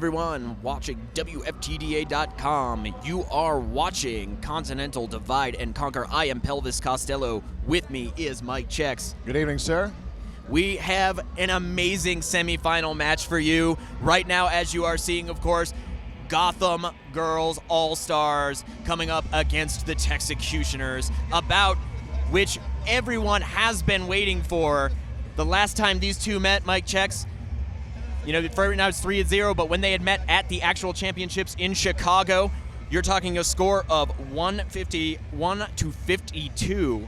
everyone watching WFTDA.com. You are watching Continental Divide and Conquer. I am Pelvis Costello. With me is Mike Chex. Good evening, sir. We have an amazing semifinal match for you. Right now, as you are seeing, of course, Gotham Girls All-Stars coming up against the Texecutioners, about which everyone has been waiting for. The last time these two met, Mike Chex, for right now it's 3-0, but when they had met at the actual championships in Chicago, you're talking a score of 151-52.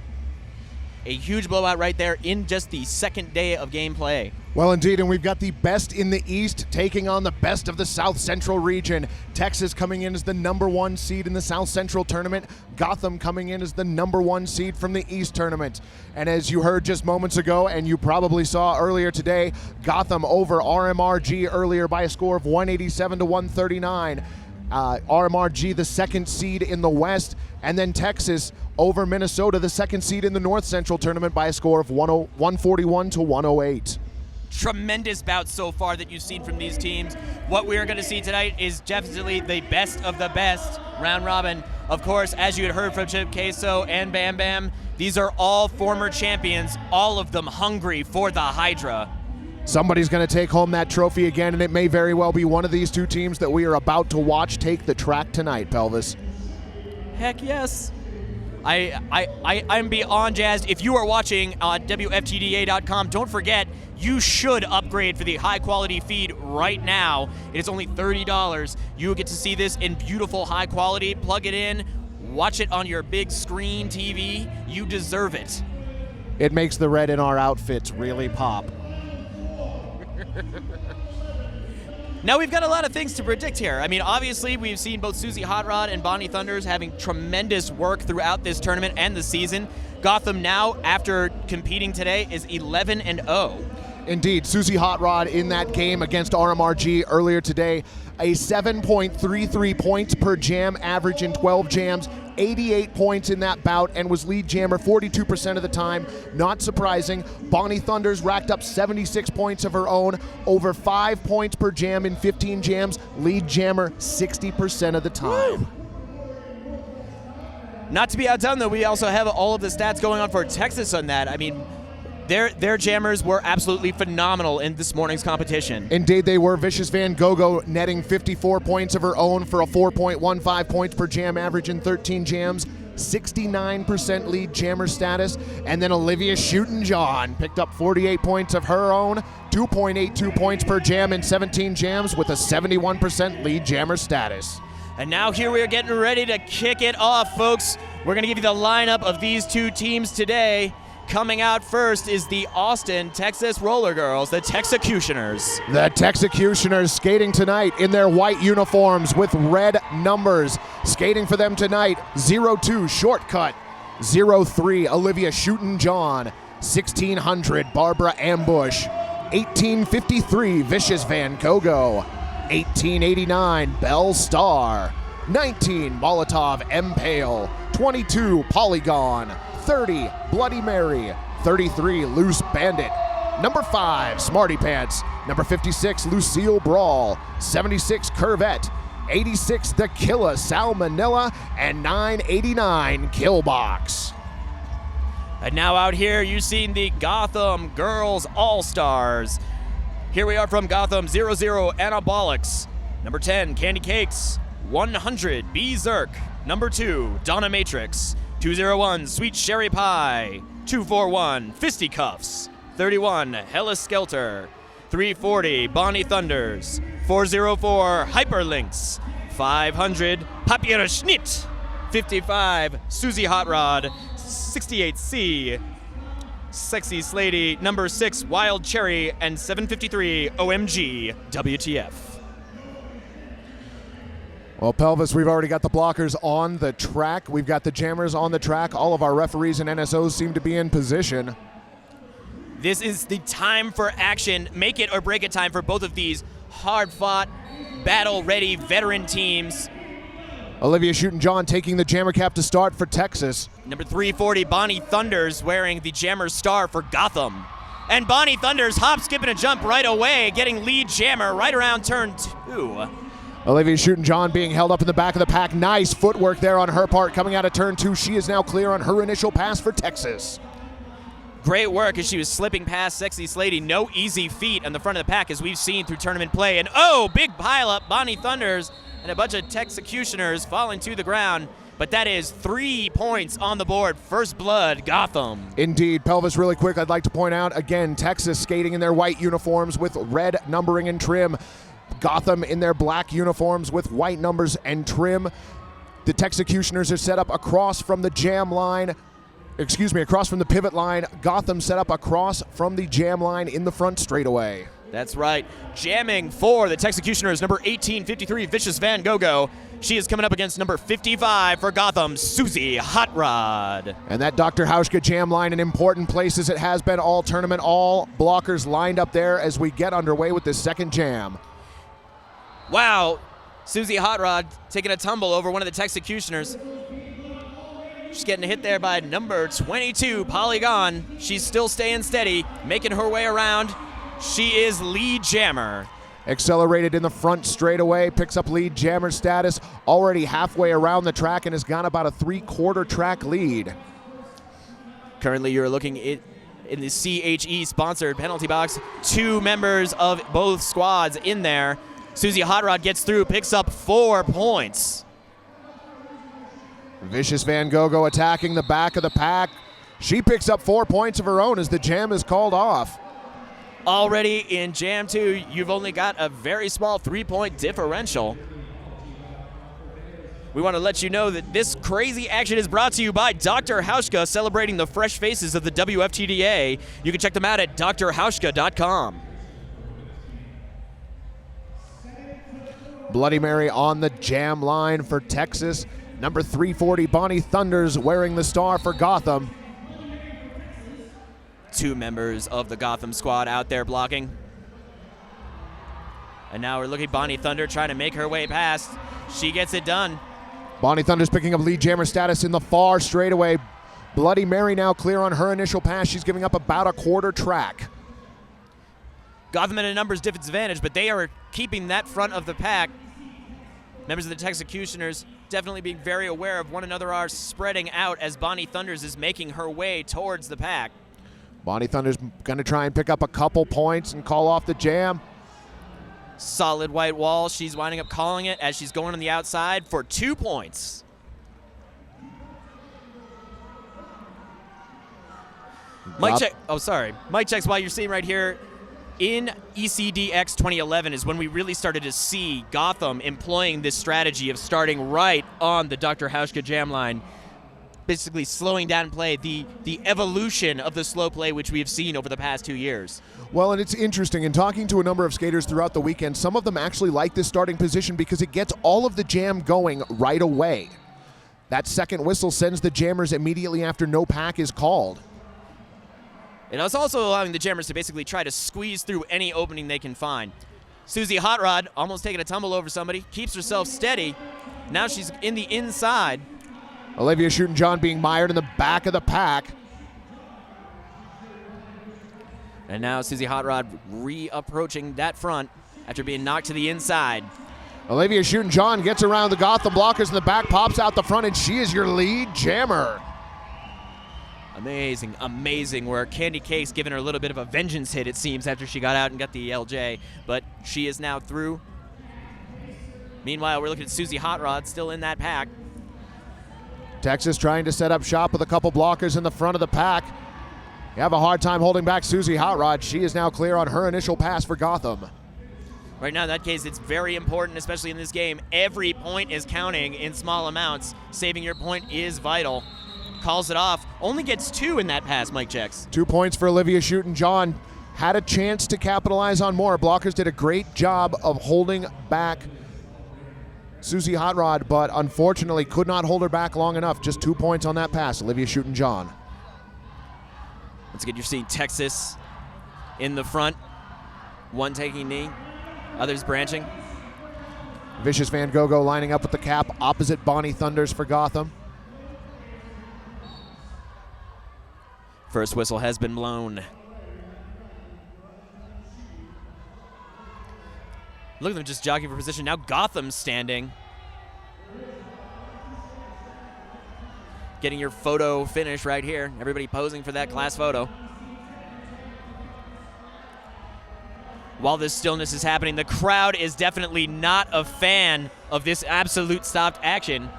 A huge blowout right there in just the second day of gameplay. Well, indeed, and we've got the best in the East taking on the best of the South Central region. Texas coming in as the #1 seed in the South Central tournament. Gotham coming in as the #1 seed from the East tournament. And as you heard just moments ago, and you probably saw earlier today, Gotham over RMRG earlier by a score of 187-139. RMRG, the second seed in the West, and then Texas over Minnesota, the second seed in the North Central tournament by a score of 141-108. Tremendous bouts so far that you've seen from these teams. What we are going to see tonight is definitely the best of the best round robin. Of course, as you had heard from Chip Queso and Bam Bam, these are all former champions, all of them hungry for the Hydra. Somebody's going to take home that trophy again, and it may very well be one of these two teams that we are about to watch take the track tonight, Pelvis. Heck yes. I'm beyond jazzed. If you are watching on WFTDA.com, don't forget, you should upgrade for the high-quality feed right now. It is only $30. You will get to see this in beautiful high quality. Plug it in, watch it on your big screen TV. You deserve it. It makes the red in our outfits really pop. Now we've got a lot of things to predict here. I mean, obviously we've seen both Susie Hot Rod and Bonnie Thunders having tremendous work throughout this tournament and the season. Gotham now, after competing today, is 11-0. Indeed, Susie Hot Rod in that game against RMRG earlier today, a 7.33 points per jam average in 12 jams, 88 points in that bout, and was lead jammer 42% of the time. Not surprising. Bonnie Thunders racked up 76 points of her own, over 5 points per jam in 15 jams, lead jammer 60% of the time. Woo. Not to be outdone, though, we also have all of the stats going on for Texas on that. I mean, their jammers were absolutely phenomenal in this morning's competition. Indeed they were. Vicious Van Gogo netting 54 points of her own for a 4.15 points per jam average in 13 jams, 69% lead jammer status. And then Olivia Shootin' John picked up 48 points of her own, 2.82 points per jam in 17 jams with a 71% lead jammer status. And now here we are getting ready to kick it off, folks. We're going to give you the lineup of these two teams today. Coming out first is the Austin, Texas Roller Girls, the Texecutioners. The Texecutioners skating tonight in their white uniforms with red numbers. Skating for them tonight, 02 Shortcut, 03 Olivia Shootin' John, 1600 Barbara Ambush, 1853 Vicious Van Gogo, 1889 Belle Star, 19 Molotov Impale, 22 Polygon, 30 Bloody Mary, 33 Loose Bandit, number 5 Smarty Pants, number 56 Lucille Brawl, 76 Curvette, 86 The Killa Salmonella, and 989 Killbox. And now out here you've seen the Gotham Girls All-Stars. Here we are from Gotham, 00 Anabolics, number 10 Candy Cakes, 100 Berserk, number 2 Donna Matrix, 201 Sweet Sherry Pie, 241 Fisticuffs, 31 Hella Skelter, 340 Bonnie Thunders, 404 Hyperlinks, 500 Papier Schnitt, 55 Susie Hot Rod, 68C Sexy Slady, number 6 Wild Cherry, and 753 OMG WTF. Well, Pelvis, we've already got the blockers on the track. We've got the jammers on the track. All of our referees and NSOs seem to be in position. This is the time for action. Make it or break it time for both of these hard-fought, battle-ready veteran teams. Olivia Shootin' John taking the jammer cap to start for Texas. Number 340, Bonnie Thunders, wearing the jammer star for Gotham. And Bonnie Thunders hop, skip, and a jump right away, getting lead jammer right around turn 2. Olivia Shooten-John being held up in the back of the pack. Nice footwork there on her part coming out of turn 2. She is now clear on her initial pass for Texas. Great work as she was slipping past Sexy Slady. No easy feat on the front of the pack as we've seen through tournament play. And big pileup. Bonnie Thunders and a bunch of Texecutioners falling to the ground. But that is 3 points on the board. First blood, Gotham. Indeed. Pelvis, really quick, I'd like to point out, again, Texas skating in their white uniforms with red numbering and trim. Gotham in their black uniforms with white numbers and trim. The Texecutioners are set up across from the jam line. Across from the pivot line. Gotham set up across from the jam line in the front straightaway. That's right. Jamming for the Texecutioners, number 1853, Vicious Van Gogh. She is coming up against number 55 for Gotham, Susie Hot Rod. And that Dr. Hauschka jam line in important places. It has been all tournament, all blockers lined up there as we get underway with this second jam. Wow. Susie Hot Rod taking a tumble over one of the Texecutioners. She's getting hit there by number 22, Polygon. She's still staying steady, making her way around. She is lead jammer. Accelerated in the front straightaway, picks up lead jammer status, already halfway around the track and has gone about a 3/4 track lead. Currently, you're looking in the CHE-sponsored penalty box. 2 members of both squads in there. Susie Hot Rod gets through, picks up 4 points. Vicious Van Gogh attacking the back of the pack. She picks up 4 points of her own as the jam is called off. Already in Jam 2, you've only got a very small 3-point differential. We want to let you know that this crazy action is brought to you by Dr. Hauschka, celebrating the fresh faces of the WFTDA. You can check them out at drhauschka.com. Bloody Mary on the jam line for Texas. Number 340, Bonnie Thunders wearing the star for Gotham. 2 members of the Gotham squad out there blocking. And now we're looking at Bonnie Thunder trying to make her way past. She gets it done. Bonnie Thunder's picking up lead jammer status in the far straightaway. Bloody Mary now clear on her initial pass. She's giving up about a 1/4 track. Gotham at a numbers disadvantage, but they are keeping that front of the pack. Members of the Texecutioners definitely being very aware of one another, are spreading out as Bonnie Thunders is making her way towards the pack. Bonnie Thunder's going to try and pick up a couple points and call off the jam. Solid white wall. She's winding up calling it as she's going on the outside for 2 points. Mike checks while you're seeing right here. In ECDX 2011 is when we really started to see Gotham employing this strategy of starting right on the Dr. Hauschka jam line, basically slowing down play, the evolution of the slow play which we have seen over the past 2 years. Well, and it's interesting, in talking to a number of skaters throughout the weekend, some of them actually like this starting position because it gets all of the jam going right away. That second whistle sends the jammers immediately after no pack is called. And it's also allowing the jammers to basically try to squeeze through any opening they can find. Susie Hot Rod almost taking a tumble over somebody, keeps herself steady. Now she's in the inside. Olivia Shooten-John being mired in the back of the pack. And now Susie Hot Rod re-approaching that front after being knocked to the inside. Olivia Shooten-John gets around the Gotham blockers in the back, pops out the front, and she is your lead jammer. Amazing, amazing work. Candy Cakes giving her a little bit of a vengeance hit, it seems, after she got out and got the LJ, but she is now through. Meanwhile, we're looking at Susie Hot Rod still in that pack. Texas trying to set up shop with a couple blockers in the front of the pack. You have a hard time holding back Susie Hot Rod. She is now clear on her initial pass for Gotham. Right now, in that case, it's very important, especially in this game. Every point is counting in small amounts. Saving your point is vital. Calls it off. Only gets 2 in that pass, Mike checks. 2 points for Olivia Shooten-John. Had a chance to capitalize on more. Blockers did a great job of holding back Susie Hot Rod, but unfortunately could not hold her back long enough. Just 2 points on that pass, Olivia Shooten-John. Once again, you're seeing Texas in the front. One taking knee, others branching. Vicious Van Gogh lining up with the cap opposite Bonnie Thunders for Gotham. First whistle has been blown. Look at them just jockeying for position. Now Gotham's standing. Getting your photo finish right here. Everybody posing for that class photo. While this stillness is happening, the crowd is definitely not a fan of this absolute stopped action.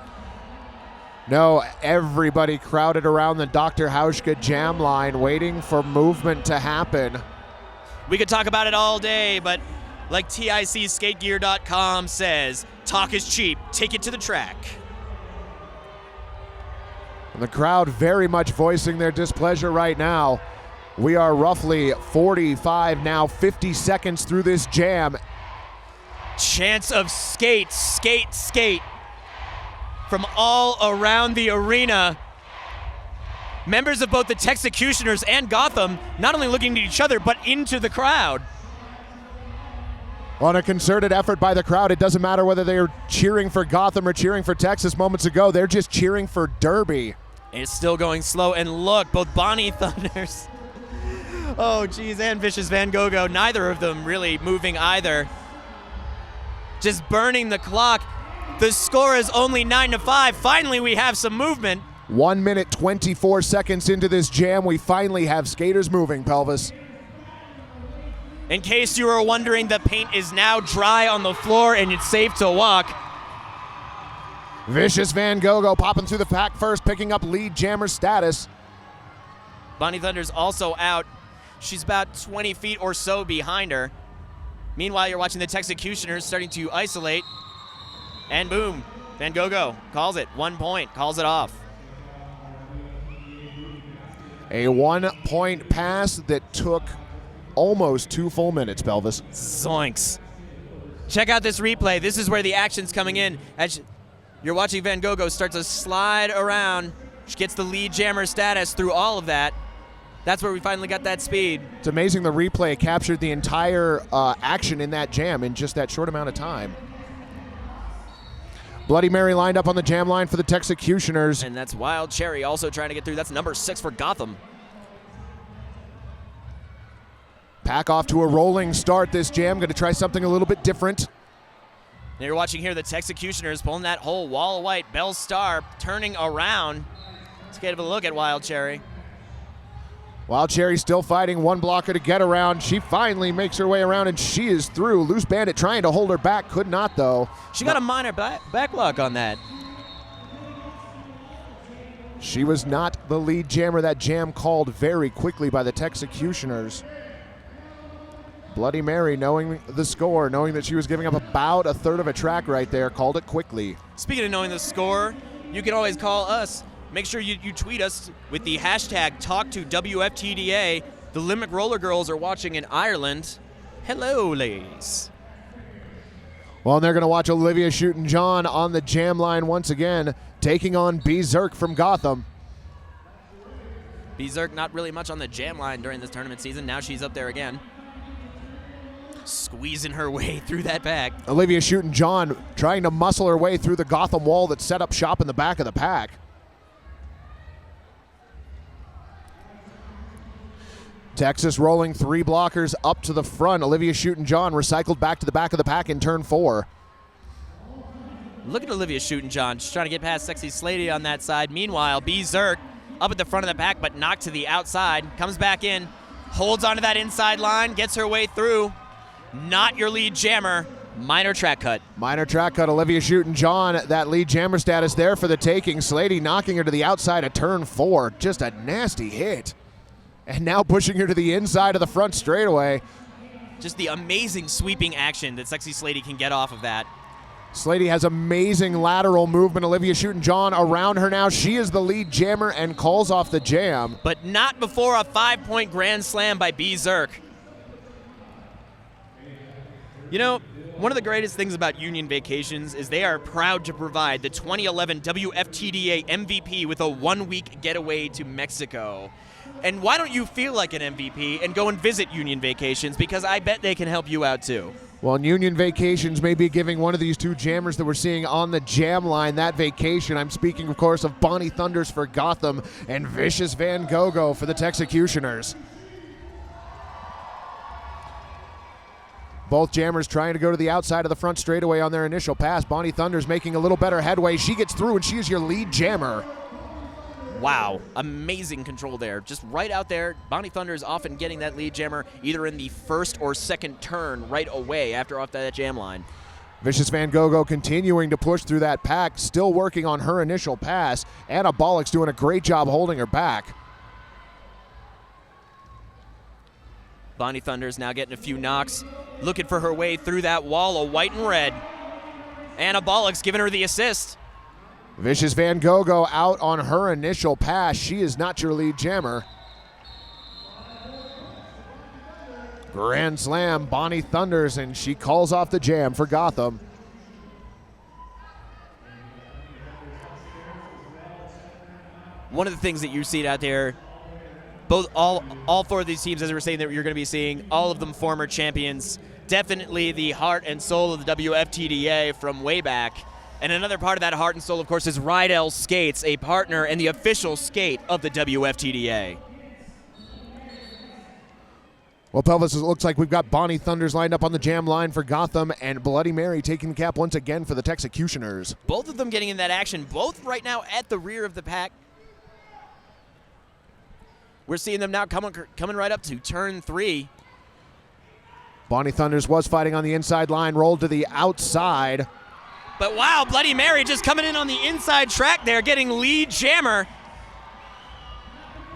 No, everybody crowded around the Dr. Hauschka jam line waiting for movement to happen. We could talk about it all day, but like TICSkateGear.com says, talk is cheap. Take it to the track. And the crowd very much voicing their displeasure right now. We are roughly 45 now, 50 seconds through this jam. Chants of skate, skate, skate from all around the arena. Members of both the Texecutioners and Gotham not only looking at each other, but into the crowd. On a concerted effort by the crowd, it doesn't matter whether they're cheering for Gotham or cheering for Texas moments ago, they're just cheering for Derby. It's still going slow, and look, both Bonnie Thunders, oh geez, and Vicious Van Gogh, neither of them really moving either. Just burning the clock. The score is only 9-5. Finally, we have some movement. 1 minute, 24 seconds into this jam, we finally have skaters moving, Pelvis. In case you were wondering, the paint is now dry on the floor and it's safe to walk. Vicious Van Gogh popping through the pack first, picking up lead jammer status. Bonnie Thunder's also out. She's about 20 feet or so behind her. Meanwhile, you're watching the Texecutioners starting to isolate. And boom, Van Gogh calls it. 1 point, calls it off. A 1 point pass that took almost 2 full minutes, Pelvis. Zoinks. Check out this replay. This is where the action's coming in. As you're watching Van Gogh start to slide around. She gets the lead jammer status through all of that. That's where we finally got that speed. It's amazing the replay captured the entire action in that jam in just that short amount of time. Bloody Mary lined up on the jam line for the Texecutioners. And that's Wild Cherry also trying to get through. That's number 6 for Gotham. Pack off to a rolling start this jam. Going to try something a little bit different. Now you're watching here the Texecutioners pulling that whole wall of white. Belle Star turning around. Let's get a look at Wild Cherry. Wild Cherry still fighting one blocker to get around. She finally makes her way around and she is through. Loose Bandit trying to hold her back, could not though. She got a minor backlock on that. She was not the lead jammer. That jam called very quickly by the Texecutioners. Bloody Mary, knowing the score, knowing that she was giving up about a third of a track right there, called it quickly. Speaking of knowing the score, you can always call us. Make sure you tweet us with the hashtag #TalkToWFTDA. The Limerick Roller Girls are watching in Ireland. Hello, ladies. Well, and they're going to watch Olivia Shootin' on the jam line once again, taking on Berserk from Gotham. Berserk not really much on the jam line during this tournament season. Now she's up there again. Squeezing her way through that pack. Olivia Shootin' trying to muscle her way through the Gotham wall that set up shop in the back of the pack. Texas rolling 3 blockers up to the front. Olivia Shootin' recycled back to the back of the pack in turn 4. Look at Olivia Shootin' She's trying to get past Sexy Slady on that side. Meanwhile, Berserk up at the front of the pack, but knocked to the outside. Comes back in, holds onto that inside line, gets her way through. Not your lead jammer. Minor track cut. Minor track cut. Olivia Shootin' that lead jammer status there for the taking. Slady knocking her to the outside of turn 4. Just a nasty hit. And now pushing her to the inside of the front straightaway. Just the amazing sweeping action that Sexy Slady can get off of that. Slady has amazing lateral movement. Olivia Shootin' around her now. She is the lead jammer and calls off the jam. But not before a 5-point grand slam by Berserk. You know, one of the greatest things about Union Vacations is they are proud to provide the 2011 WFTDA MVP with a 1-week getaway to Mexico. And why don't you feel like an MVP and go and visit Union Vacations, because I bet they can help you out too. Well, Union Vacations may be giving one of these 2 jammers that we're seeing on the jam line that vacation. I'm speaking, of course, of Bonnie Thunders for Gotham and Vicious Van Gogh for the Texecutioners. Both jammers trying to go to the outside of the front straightaway on their initial pass. Bonnie Thunder's making a little better headway. She gets through, and she is your lead jammer. Wow, amazing control there. Just right out there. Bonnie Thunder is often getting that lead jammer either in the first or second turn right away after off that jam line. Vicious Van Gogh continuing to push through that pack, still working on her initial pass. Anabolics doing a great job holding her back. Bonnie Thunder's now getting a few knocks, looking for her way through that wall of white and red. Anabolics giving her the assist. Vicious Van Gogh out on her initial pass. She is not your lead jammer. Grand slam, Bonnie Thunders, and she calls off the jam for Gotham. One of the things that you've seen out there, all four of these teams, as we were saying, that you're going to be seeing, all of them former champions. Definitely the heart and soul of the WFTDA from way back. And another part of that heart and soul, of course, is Rydell Skates, a partner and the official skate of the WFTDA. Well, Pelvis, it looks like we've got Bonnie Thunders lined up on the jam line for Gotham, and Bloody Mary taking the cap once again for the Texecutioners. Both of them getting in that action, both right now at the rear of the pack. We're seeing them now coming right up to turn 3. Bonnie Thunders was fighting on the inside line, rolled to the outside. But wow, Bloody Mary just coming in on the inside track there, getting lead jammer.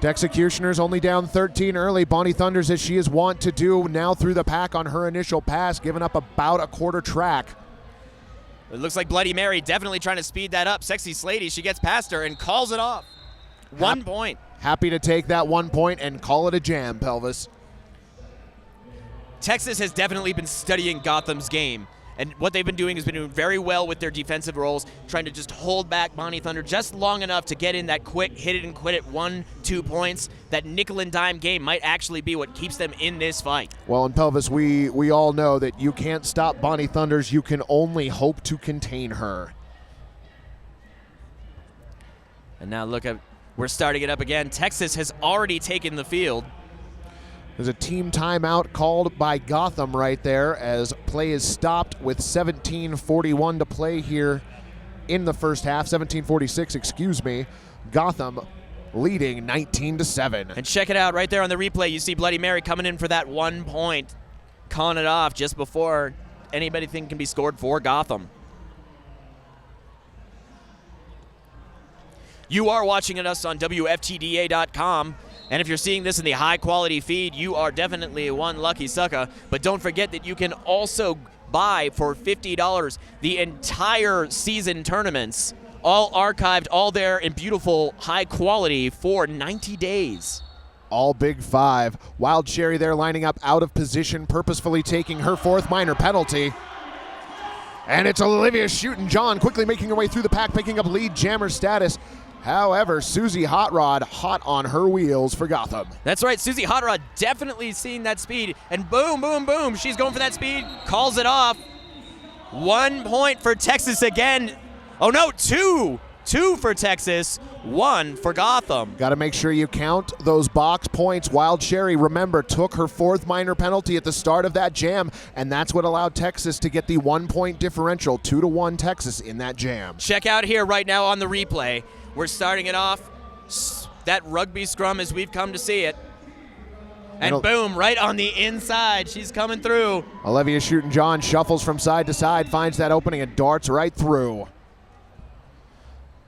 Texecutioners only down 13 early. Bonnie Thunders, as she is wont to do, now through the pack on her initial pass, giving up about a quarter track. It looks like Bloody Mary definitely trying to speed that up. Sexy Slady, she gets past her and calls it off. 1 point. Happy to take that 1 point and call it a jam, Pelvis. Texas has definitely been studying Gotham's game. And what they've been doing has been doing very well with their defensive roles, trying to just hold back Bonnie Thunder just long enough to get in that quick hit it and quit it 1-2 points. That nickel and dime game might actually be what keeps them in this fight. Well, in Pelvis, we all know that you can't stop Bonnie Thunders. You can only hope to contain her. And now look at, we're starting it up again. Texas has already taken the field. There's a team timeout called by Gotham right there as play is stopped with 17:41 to play here in the first half. 17:46, excuse me. Gotham leading 19-7. And check it out right there on the replay. You see Bloody Mary coming in for that 1 point, calling it off just before anybody can be scored for Gotham. You are watching us on WFTDA.com. And if you're seeing this in the high-quality feed, you are definitely one lucky sucker. But don't forget that you can also buy for $50 the entire season tournaments, all archived, all there in beautiful high quality for 90 days. All Big Five. Wild Cherry there lining up out of position, purposefully taking her 4th minor penalty. And it's Olivia Shootin' quickly making her way through the pack, picking up lead jammer status. However, Susie Hot Rod hot on her wheels for Gotham. That's right, Susie Hot Rod definitely seeing that speed, and boom, boom, boom, she's going for that speed, calls it off. 1 point for Texas again. Oh no, two for Texas, 1 for Gotham. Got to make sure you count those box points. Wild Cherry, remember, took her 4th minor penalty at the start of that jam, and that's what allowed Texas to get the 1 point differential, 2-1 Texas in that jam. Check out here right now on the replay. We're starting it off, that rugby scrum as we've come to see it. And boom, right on the inside, she's coming through. Olivia Shootin' shuffles from side to side, finds that opening and darts right through.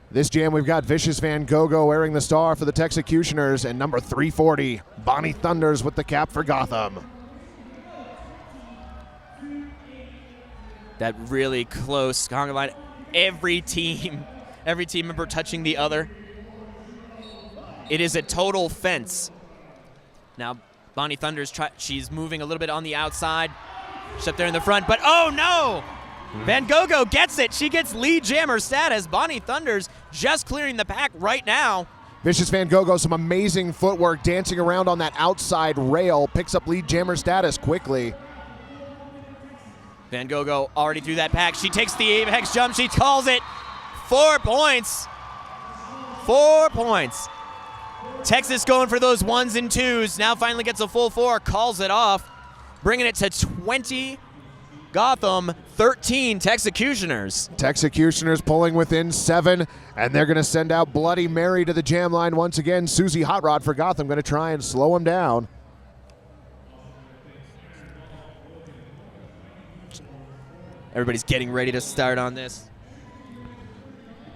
This jam, we've got Vicious Van Gogh wearing the star for the Texecutioners, and number 340, Bonnie Thunders with the cap for Gotham. That really close conga line. Every team member touching the other. It is a total fence. Now, Bonnie Thunder's she's moving a little bit on the outside. She's up there in the front, but oh no! Van Gogh gets it. She gets lead jammer status. Bonnie Thunder's just clearing the pack right now. Vicious Van Gogh, some amazing footwork, dancing around on that outside rail, picks up lead jammer status quickly. Van Gogh already through that pack. She takes the apex jump. She calls it. 4 points. 4 points. Texas going for those 1s and 2s. Now finally gets a full 4, calls it off, bringing it to 20 Gotham 13 Texecutioners. Texecutioners pulling within 7, and they're going to send out Bloody Mary to the jam line once again. Susie Hot Rod for Gotham going to try and slow him down. Everybody's getting ready to start on this.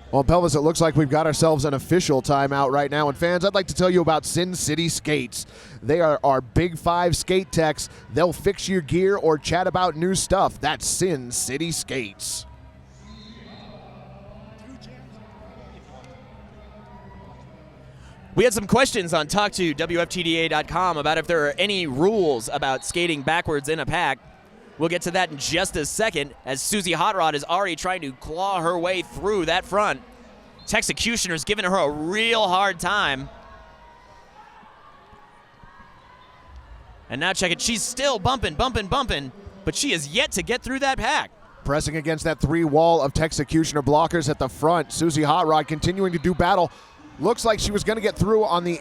Well, Pelvis, it looks like we've got ourselves an official timeout right now. And fans, I'd like to tell you about Sin City Skates. They are our Big 5 skate techs. They'll fix your gear or chat about new stuff. That's Sin City Skates. We had some questions on talk2wftda.com about if there are any rules about skating backwards in a pack. We'll get to that in just a second, as Susie Hot Rod is already trying to claw her way through that front. Texecutioner's giving her a real hard time. And now check it, she's still bumping, but she is yet to get through that pack. Pressing against that 3 wall of Texecutioner blockers at the front. Susie Hot Rod continuing to do battle. Looks like she was going to get through on the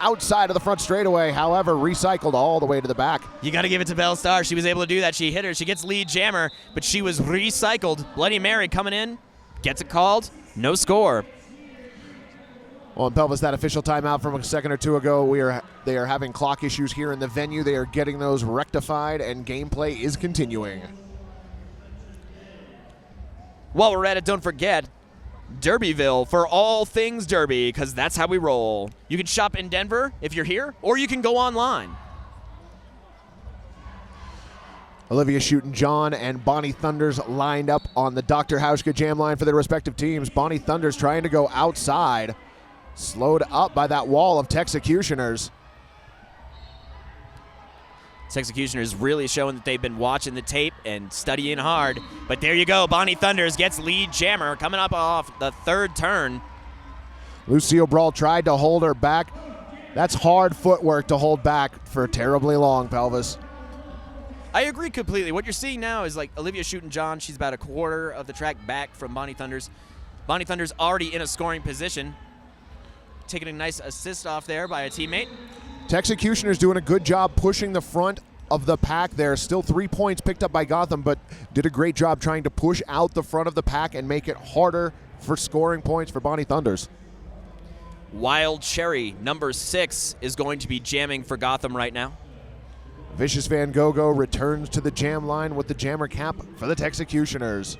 outside of the front straightaway, however, recycled all the way to the back. You got to give it to Belle Star. She was able to do that. She hit her. She gets lead jammer, but she was recycled. Bloody Mary coming in, gets it called. No score. Well, in Pelvis, that official timeout from a second or two ago, they are having clock issues here in the venue. They are getting those rectified, and gameplay is continuing. While we're at it, don't forget Derbyville for all things Derby, because that's how we roll. You can shop in Denver if you're here, or you can go online. Olivia Shootin' and Bonnie Thunders lined up on the Dr. Hauschka jam line for their respective teams. Bonnie Thunders trying to go outside, slowed up by that wall of Texecutioners. Texecutioners really showing that they've been watching the tape and studying hard. But there you go, Bonnie Thunders gets lead jammer coming up off the third turn. Lucille Brawl tried to hold her back. That's hard footwork to hold back for terribly long, Pelvis. I agree completely. What you're seeing now is like Olivia Shootin', she's about a quarter of the track back from Bonnie Thunders. Bonnie Thunders already in a scoring position. Taking a nice assist off there by a teammate. Texecutioners doing a good job pushing the front of the pack there. Still 3 points picked up by Gotham, but did a great job trying to push out the front of the pack and make it harder for scoring points for Bonnie Thunders. Wild Cherry, number 6, is going to be jamming for Gotham right now. Vicious Van Gogh returns to the jam line with the jammer cap for the Texecutioners.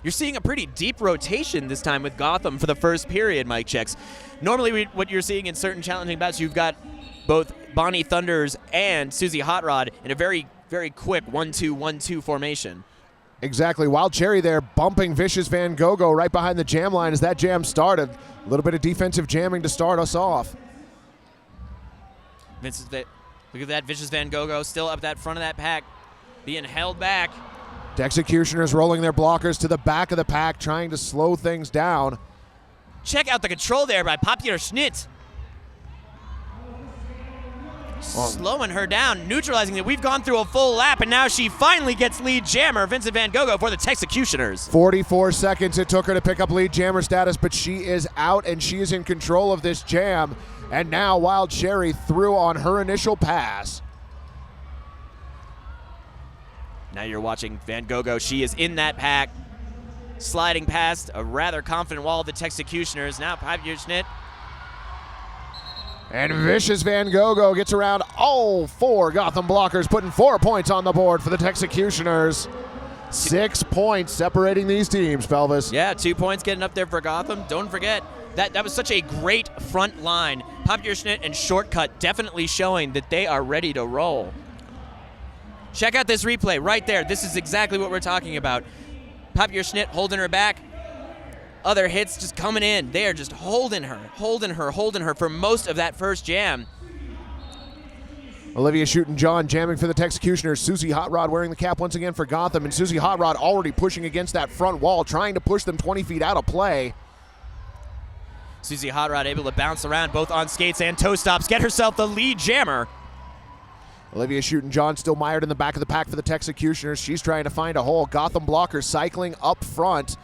You're seeing a pretty deep rotation this time with Gotham for the first period, Mike checks. Normally what you're seeing in certain challenging bouts, you've got both Bonnie Thunders and Susie Hot Rod in a very, very quick 1-2-1-2 formation. Exactly. Wild Cherry there bumping Vicious Van Gogh right behind the jam line as that jam started. A little bit of defensive jamming to start us off. Look at that, Vicious Van Gogh still up that front of that pack, being held back. Texecutioners rolling their blockers to the back of the pack, trying to slow things down. Check out the control there by Papier Schnitt. Slowing her down, neutralizing it. We've gone through a full lap, and now she finally gets lead jammer, Vincent Van Gogh, for the Texecutioners. 44 seconds it took her to pick up lead jammer status, but she is out, and she is in control of this jam. And now Wild Cherry through on her initial pass. Now you're watching Van Gogh. She is in that pack, sliding past a rather confident wall of the Texecutioners. Now Papier Schnitt. And Vicious Van Gogh gets around all 4 Gotham blockers, putting 4 points on the board for the Texecutioners. 6 points separating these teams, Pelvis. Yeah, 2 points getting up there for Gotham. Don't forget, that was such a great front line. Papier Schnitt and Shortcut definitely showing that they are ready to roll. Check out this replay right there. This is exactly what we're talking about. Papier Schnitt holding her back. Other hits just coming in. They are just holding her for most of that first jam. Olivia Shootin' jamming for the Texecutioners. Susie Hot Rod wearing the cap once again for Gotham. And Susie Hot Rod already pushing against that front wall, trying to push them 20 feet out of play. Susie Hot Rod able to bounce around both on skates and toe stops, get herself the lead jammer. Olivia Shootin' still mired in the back of the pack for the Texecutioners. She's trying to find a hole. Gotham blocker cycling up front.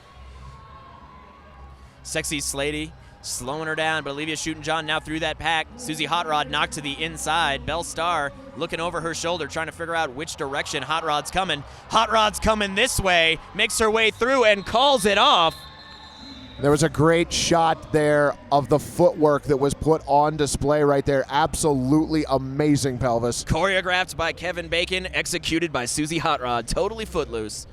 Sexy Slady slowing her down, but Olivia Shootin' now through that pack. Susie Hot Rod knocked to the inside. Belle Star looking over her shoulder, trying to figure out which direction Hot Rod's coming. Hot Rod's coming this way, makes her way through and calls it off. There was a great shot there of the footwork that was put on display right there. Absolutely amazing, Pelvis. Choreographed by Kevin Bacon, executed by Susie Hot Rod. Totally footloose.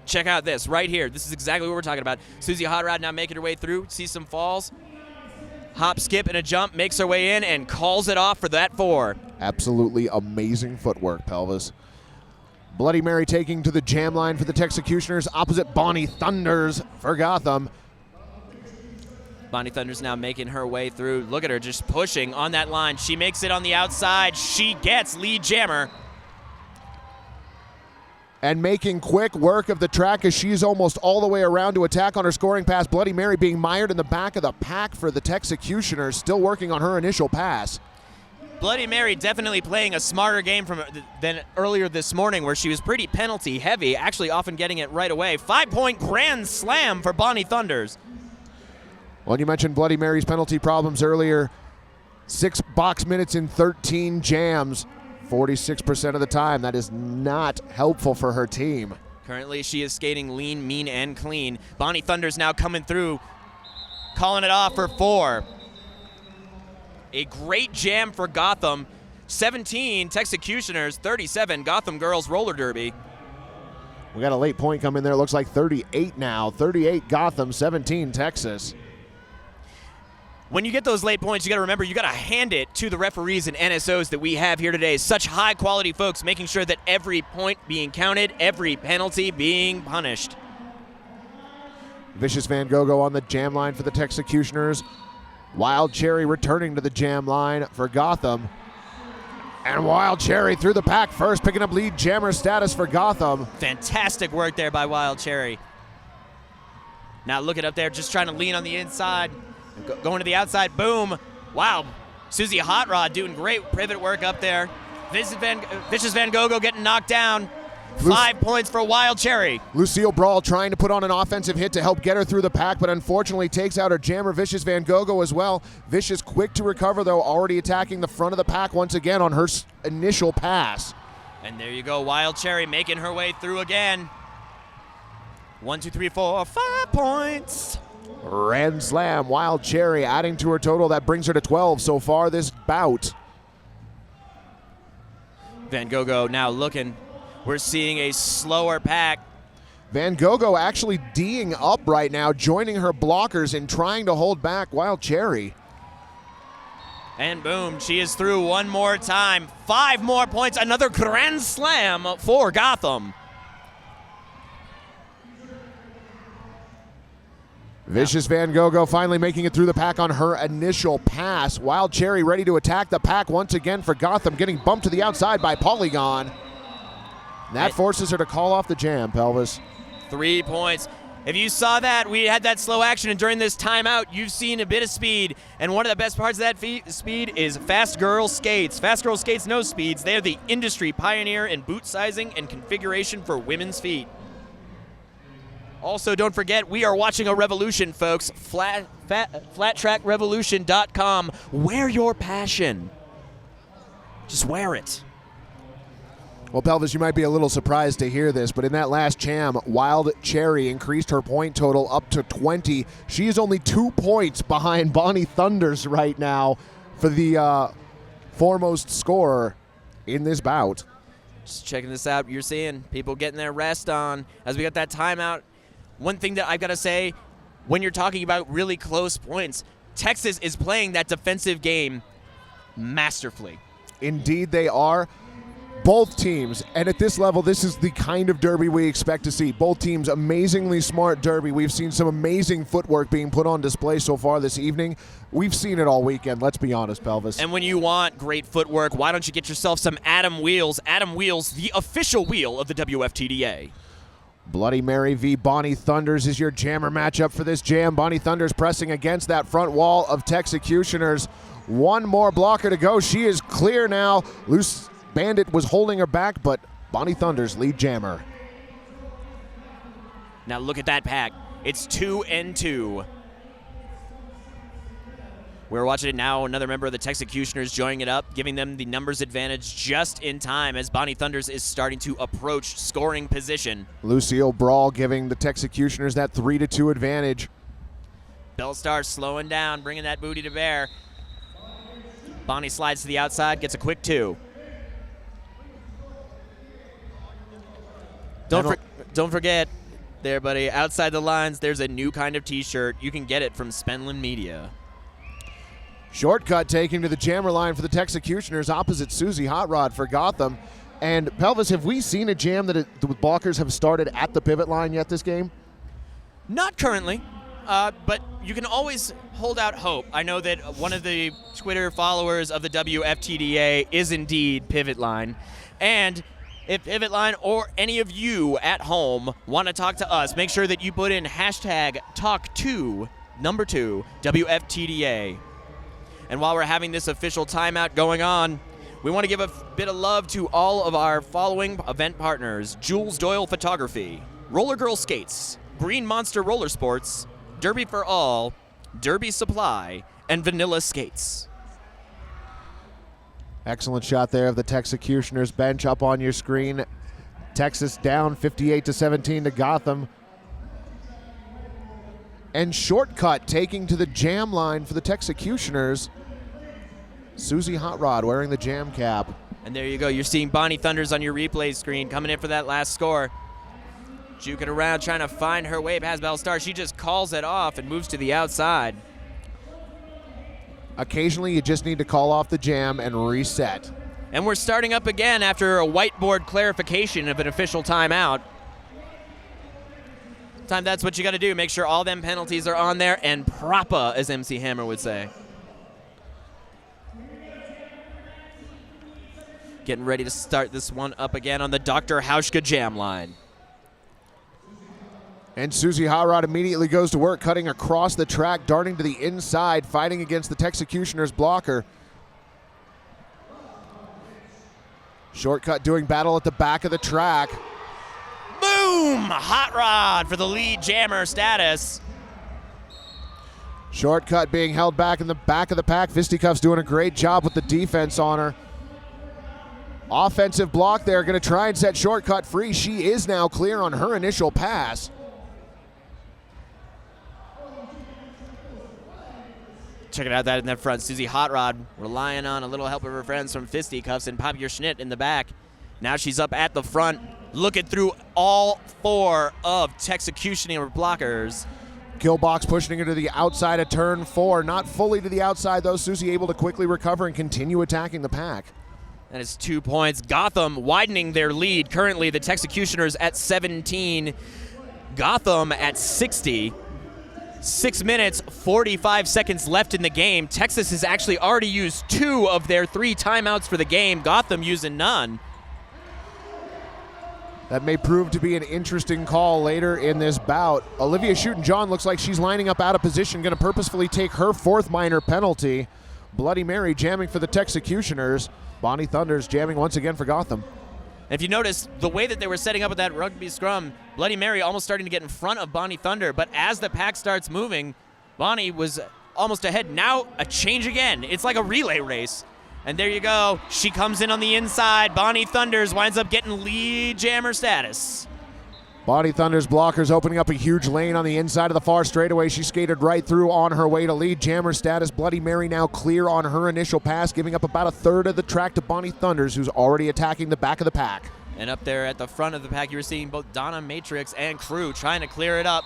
Check out this right here. This is exactly what we're talking about. Susie Hot Rod now making her way through, sees some falls. Hop, skip, and a jump, makes her way in and calls it off for that 4. Absolutely amazing footwork, Pelvis. Bloody Mary taking to the jam line for the Texecutioners, opposite Bonnie Thunders for Gotham. Bonnie Thunders now making her way through. Look at her just pushing on that line. She makes it on the outside. She gets lead jammer. And making quick work of the track as she's almost all the way around to attack on her scoring pass. Bloody Mary being mired in the back of the pack for the Texecutioners, still working on her initial pass. Bloody Mary definitely playing a smarter game than earlier this morning, where she was pretty penalty heavy, actually often getting it right away. 5-point grand slam for Bonnie Thunders. Well, you mentioned Bloody Mary's penalty problems earlier. 6 box minutes in 13 jams. 46% of the time. That is not helpful for her team. Currently, she is skating lean, mean, and clean. Bonnie Thunders now coming through, calling it off for 4. A great jam for Gotham. 17 Texecutioners, 37 Gotham Girls Roller Derby. We got a late point come in there. Looks like 38 now. 38 Gotham, 17 Texas. When you get those late points, you got to remember, you got to hand it to the referees and NSOs that we have here today. Such high-quality folks, making sure that every point being counted, every penalty being punished. Vicious Van Gogh on the jam line for the Texecutioners. Wild Cherry returning to the jam line for Gotham. And Wild Cherry through the pack first, picking up lead jammer status for Gotham. Fantastic work there by Wild Cherry. Now look it up there, just trying to lean on the inside. Going to the outside, boom. Wow, Susie Hot Rod doing great pivot work up there. Vicious Van Gogh getting knocked down. 5 points for Wild Cherry. Lucille Brawl trying to put on an offensive hit to help get her through the pack, but unfortunately takes out her jammer, Vicious Van Gogh, as well. Vicious quick to recover, though, already attacking the front of the pack once again on her initial pass. And there you go, Wild Cherry making her way through again. 1, 2, 3, 4, 5 points. Grand slam, Wild Cherry adding to her total. That brings her to 12 so far this bout. Van Gogh now looking. We're seeing a slower pack. Van Gogh actually D'ing up right now, joining her blockers and trying to hold back Wild Cherry. And boom, she is through one more time. 5 more points, another grand slam for Gotham. Vicious Van Gogh finally making it through the pack on her initial pass. Wild Cherry ready to attack the pack once again for Gotham, getting bumped to the outside by Polygon. That forces her to call off the jam, Pelvis. 3 points. If you saw that, we had that slow action, and during this timeout, you've seen a bit of speed. And one of the best parts of that speed is Fast Girl Skates. Fast Girl Skates no speeds. They are the industry pioneer in boot sizing and configuration for women's feet. Also, don't forget, we are watching a revolution, folks. FlatTrackRevolution.com. Wear your passion. Just wear it. Well, Pelvis, you might be a little surprised to hear this, but in that last jam, Wild Cherry increased her point total up to 20. She is only 2 points behind Bonnie Thunders right now for the foremost scorer in this bout. Just checking this out. You're seeing people getting their rest on as we got that timeout. One thing that I've got to say, when you're talking about really close points, Texas is playing that defensive game masterfully. Indeed they are. Both teams, and at this level, this is the kind of derby we expect to see. Both teams, amazingly smart derby. We've seen some amazing footwork being put on display so far this evening. We've seen it all weekend, let's be honest, Pelvis. And when you want great footwork, why don't you get yourself some Atom Wheels? Atom Wheels, the official wheel of the WFTDA. Bloody Mary v. Bonnie Thunders is your jammer matchup for this jam. Bonnie Thunders pressing against that front wall of Texecutioners. One more blocker to go. She is clear now. Loose Bandit was holding her back, but Bonnie Thunders lead jammer. Now look at that pack. It's 2-2. We're watching it now. Another member of the Texecutioners joining it up, giving them the numbers advantage just in time as Bonnie Thunders is starting to approach scoring position. Lucille Brawl giving the Texecutioners that 3-2 advantage. Bellstar slowing down, bringing that booty to bear. Bonnie slides to the outside, gets a quick 2. Don't forget there, buddy, outside the lines, there's a new kind of T-shirt. You can get it from Spenlin Media. Shortcut taking to the jammer line for the Texecutioners opposite Susie Hot Rod for Gotham. And Pelvis, have we seen a jam that the blockers have started at the pivot line yet this game? Not currently, but you can always hold out hope. I know that one of the Twitter followers of the WFTDA is indeed Pivot Line. And if Pivot Line or any of you at home want to talk to us, make sure that you put in hashtag #talk2 WFTDA. And while we're having this official timeout going on, we want to give a bit of love to all of our following event partners: Jules Doyle Photography, Roller Girl Skates, Green Monster Roller Sports, Derby for All, Derby Supply, and Vanilla Skates. Excellent shot there of the Texecutioners bench up on your screen. Texas down 58-17 to Gotham. And Shortcut taking to the jam line for the Texecutioners. Susie Hot Rod wearing the jam cap. And there you go. You're seeing Bonnie Thunders on your replay screen coming in for that last score. Juking around, trying to find her way past Bellstar. She just calls it off and moves to the outside. Occasionally, you just need to call off the jam and reset. And we're starting up again after a whiteboard clarification of an official timeout. That's what you got to do. Make sure all them penalties are on there and proper, as MC Hammer would say. Getting ready to start this one up again on the Dr. Hauschka jam line. And Susie Hot Rod immediately goes to work, cutting across the track, darting to the inside, fighting against the Texecutioners blocker. Shortcut doing battle at the back of the track. Boom! Hot Rod for the lead jammer status. Shortcut being held back in the back of the pack. Fisticuffs doing a great job with the defense on her. Offensive block there, going to try and set Shortcut free. She is now clear on her initial pass. Check it out, that in that front. Susie Hot Rod relying on a little help of her friends from Fisticuffs and Pop Your Schnitt in the back. Now she's up at the front, looking through all 4 of Texecutioner blockers. Killbox pushing her to the outside of turn 4. Not fully to the outside, though. Susie able to quickly recover and continue attacking the pack. That is 2 points. Gotham widening their lead. Currently, the Texecutioners at 17. Gotham at 60. 6 minutes, 45 seconds left in the game. Texas has actually already used 2 of their 3 timeouts for the game. Gotham using none. That may prove to be an interesting call later in this bout. Olivia Shootin' looks like she's lining up out of position, going to purposefully take her 4th minor penalty. Bloody Mary jamming for the Texecutioners. Bonnie Thunders jamming once again for Gotham. If you notice, the way that they were setting up with that rugby scrum, Bloody Mary almost starting to get in front of Bonnie Thunder, but as the pack starts moving, Bonnie was almost ahead. Now a change again. It's like a relay race. And there you go. She comes in on the inside. Bonnie Thunders winds up getting lead jammer status. Bonnie Thunder's blockers opening up a huge lane on the inside of the far straightaway. She skated right through on her way to lead jammer status. Bloody Mary now clear on her initial pass, giving up about a third of the track to Bonnie Thunders, who's already attacking the back of the pack. And up there at the front of the pack, you were seeing both Donna Matrix and Crew trying to clear it up.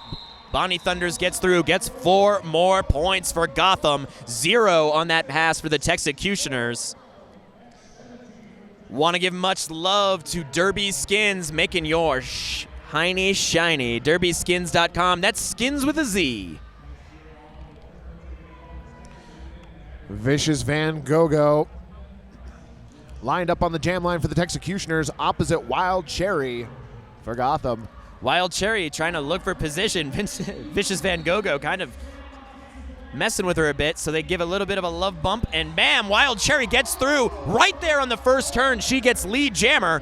Bonnie Thunders gets through, gets 4 more points for Gotham. 0 on that pass for the Texecutioners. Want to give much love to Derby Skins, making your Heiny shiny. DerbySkins.com. That's skins with a Z. Vicious Van Gogo lined up on the jam line for the Texecutioners opposite Wild Cherry for Gotham. Wild Cherry trying to look for position. Vicious Van Gogo kind of messing with her a bit, so they give a little bit of a love bump, and bam, Wild Cherry gets through right there on the first turn. She gets lead jammer.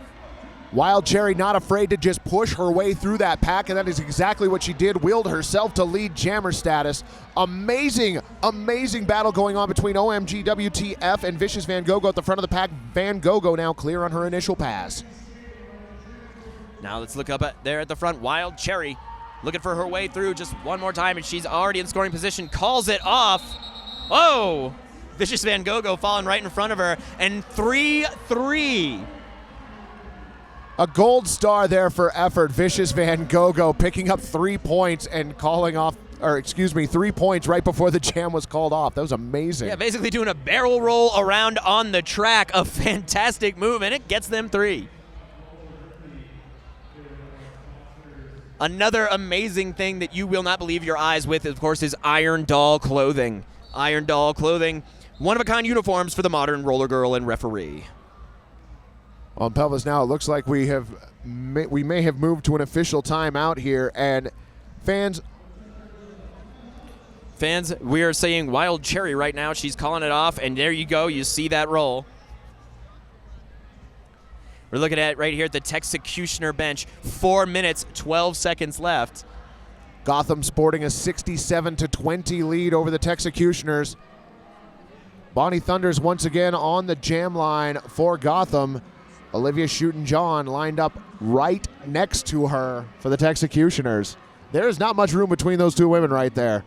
Wild Cherry not afraid to just push her way through that pack, and that is exactly what she did. Wheeled herself to lead jammer status. Amazing, amazing battle going on between OMG WTF and Vicious Van Gogo at the front of the pack. Van Gogo now clear on her initial pass. Now let's look up there at the front. Wild Cherry looking for her way through just one more time, and she's already in scoring position. Calls it off. Oh! Vicious Van Gogo falling right in front of her, and 3-3. A gold star there for effort. Vicious Van Gogo picking up 3 points and calling off, or excuse me, 3 points right before the jam was called off. That was amazing. Yeah, basically doing a barrel roll around on the track. A fantastic move, and it gets them 3. Another amazing thing that you will not believe your eyes with, of course, is Iron Doll clothing. Iron Doll clothing, one-of-a-kind uniforms for the modern roller girl and referee. On Pelvis now, it looks like we may have moved to an official timeout here, and fans, we are saying Wild Cherry right now. She's calling it off, and there you go. You see that roll. We're looking at right here at the Texecutioner bench. 4 minutes, 12 seconds left. Gotham sporting a 67-20 lead over the Texecutioners. Bonnie Thunders once again on the jam line for Gotham. Olivia Shootin' lined up right next to her for the Texecutioners. There's not much room between those two women right there.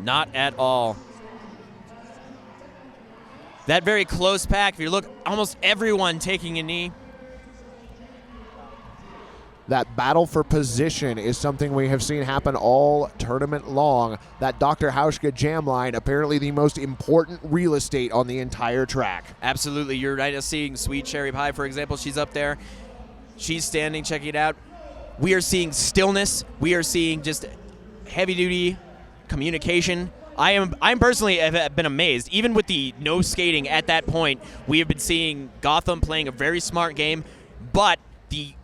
Not at all. That very close pack, if you look, almost everyone taking a knee. That battle for position is something we have seen happen all tournament long. That Dr. Hauschka jam line, apparently the most important real estate on the entire track. Absolutely. You're right. Seeing Sweet Cherry Pie, for example, she's up there. She's standing, checking it out. We are seeing stillness. We are seeing just heavy-duty communication. I'm personally have been amazed. Even with the no skating at that point, we have been seeing Gotham playing a very smart game, but the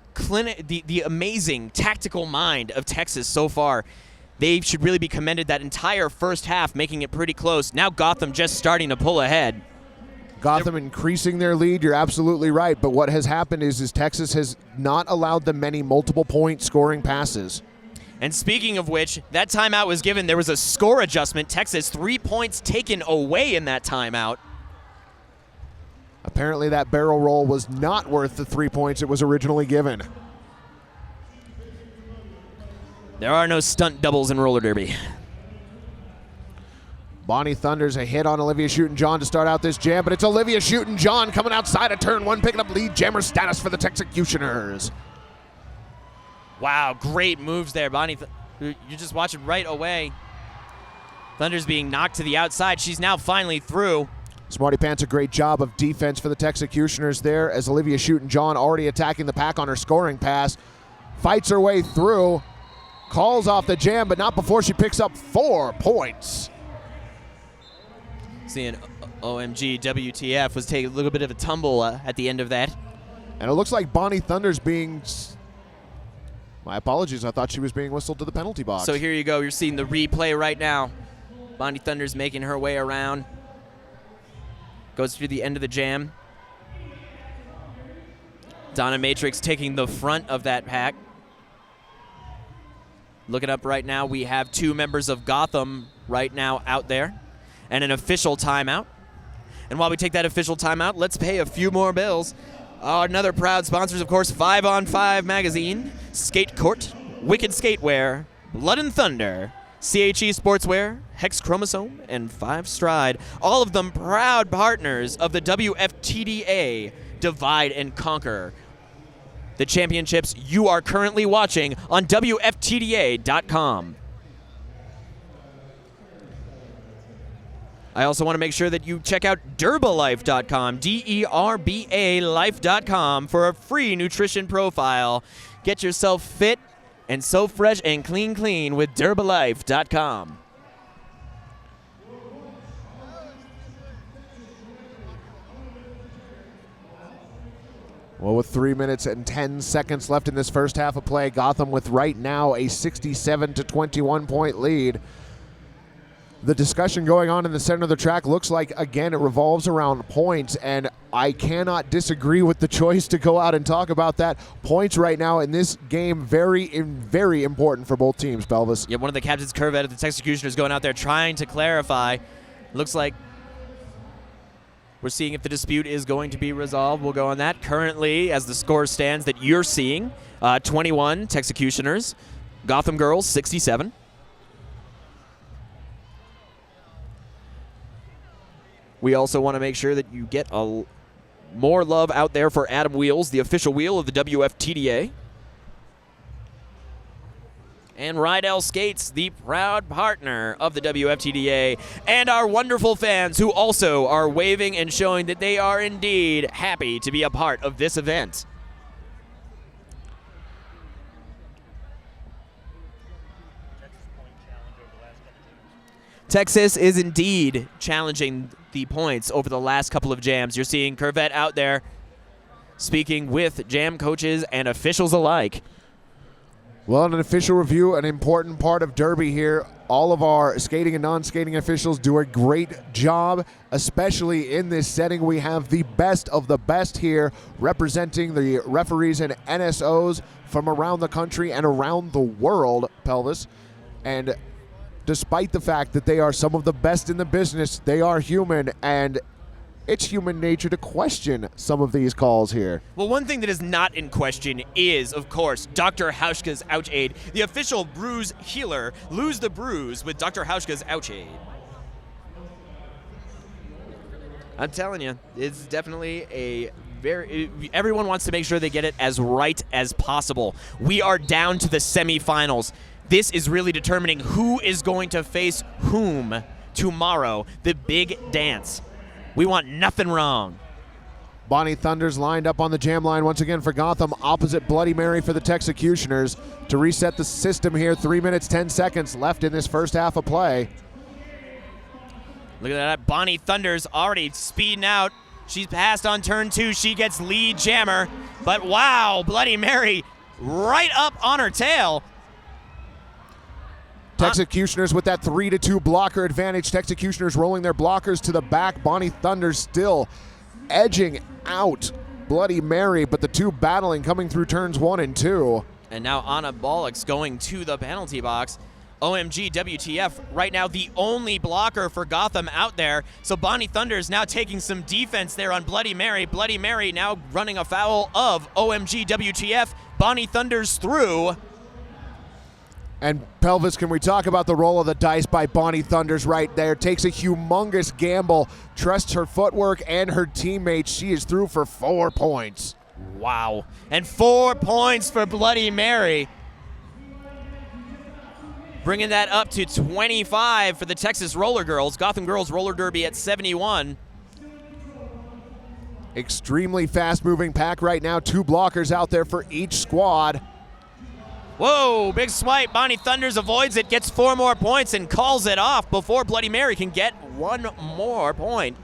amazing tactical mind of Texas so far, they should really be commended. That entire first half, making it pretty close. Now Gotham just starting to pull ahead. Gotham increasing their lead, you're absolutely right, but what has happened is Texas has not allowed them many multiple point scoring passes. And speaking of which, that timeout was given. There was a score adjustment. Texas, 3 points taken away in that timeout. Apparently that barrel roll was not worth the 3 points it was originally given. There are no stunt doubles in roller derby. Bonnie Thunders a hit on Olivia Shootin' to start out this jam, but it's Olivia Shootin' coming outside of turn 1, picking up lead jammer status for the Texecutioners. Wow, great moves there, Bonnie. You just watch it right away. Thunder's being knocked to the outside. She's now finally through. Smarty Pants a great job of defense for the Texecutioners there as Olivia Shootin' already attacking the pack on her scoring pass. Fights her way through, calls off the jam, but not before she picks up 4 points. Seeing OMG WTF was taking a little bit of a tumble at the end of that. And it looks like Bonnie Thunder's being... My apologies, I thought she was being whistled to the penalty box. So here you go, you're seeing the replay right now. Bonnie Thunder's making her way around. Goes through the end of the jam. Donna Matrix taking the front of that pack. Looking up right now, we have 2 members of Gotham right now out there. And an official timeout. And while we take that official timeout, let's pay a few more bills. Another proud sponsors, of course, 5 on 5 Magazine, Skate Court, Wicked Skatewear, Blood and Thunder, CHE Sportswear, Hex Chromosome, and 5 Stride. All of them proud partners of the WFTDA Divide and Conquer. The championships you are currently watching on WFTDA.com. I also want to make sure that you check out Derbalife.com, DERBA Life.com, for a free nutrition profile. Get yourself fit and so fresh and clean with Derbalife.com. Well, with 3 minutes and 10 seconds left in this first half of play, Gotham with right now a 67-21 point lead. The discussion going on in the center of the track looks like, again, it revolves around points, and I cannot disagree with the choice to go out and talk about that. Points right now in this game, very important for both teams, Pelvis. Yeah, one of the captains, Corvette, of the Executioners going out there trying to clarify. Looks like we're seeing if the dispute is going to be resolved. We'll go on that. Currently, as the score stands that you're seeing, 21 Executioners, Gotham Girls 67. We also want to make sure that you get more love out there for Adam Wheels, the official wheel of the WFTDA. And Rydell Skates, the proud partner of the WFTDA, and our wonderful fans who also are waving and showing that they are indeed happy to be a part of this event. Texas is indeed challenging the points over the last couple of jams. You're seeing Corvette out there speaking with jam coaches and officials alike. Well, in an official review, an important part of Derby here. All of our skating and non-skating officials do a great job, especially in this setting. We have the best of the best here representing the referees and NSOs from around the country and around the world, Pelvis. And despite the fact that they are some of the best in the business, they are human, and it's human nature to question some of these calls here. Well, one thing that is not in question is, of course, Dr. Hauschka's Ouch Aid, the official bruise healer. Lose the bruise with Dr. Hauschka's Ouch Aid. I'm telling you, it's definitely everyone wants to make sure they get it as right as possible. We are down to the semifinals. This is really determining who is going to face whom tomorrow, the big dance. We want nothing wrong. Bonnie Thunders lined up on the jam line once again for Gotham, opposite Bloody Mary for the Texecutioners. To reset the system here, 3 minutes, 10 seconds left in this first half of play. Look at that, Bonnie Thunders already speeding out. She's passed on turn 2, she gets lead jammer. But wow, Bloody Mary right up on her tail. Texecutioners with that 3-2 blocker advantage. Texecutioners rolling their blockers to the back. Bonnie Thunders still edging out Bloody Mary, but the two battling coming through turns 1 and 2. And now Anabolics going to the penalty box. OMG WTF, right now the only blocker for Gotham out there. So Bonnie Thunders now taking some defense there on Bloody Mary. Bloody Mary now running afoul of OMG WTF. Bonnie Thunders through. And Pelvis, can we talk about the roll of the dice by Bonnie Thunders right there? Takes a humongous gamble, trusts her footwork and her teammates. She is through for 4 points. Wow. And 4 points for Bloody Mary. Bringing that up to 25 for the Texas Roller Girls. Gotham Girls Roller Derby at 71. Extremely fast-moving pack right now. 2 blockers out there for each squad. Whoa, big swipe. Bonnie Thunders avoids it, gets 4 more points, and calls it off before Bloody Mary can get 1 more point.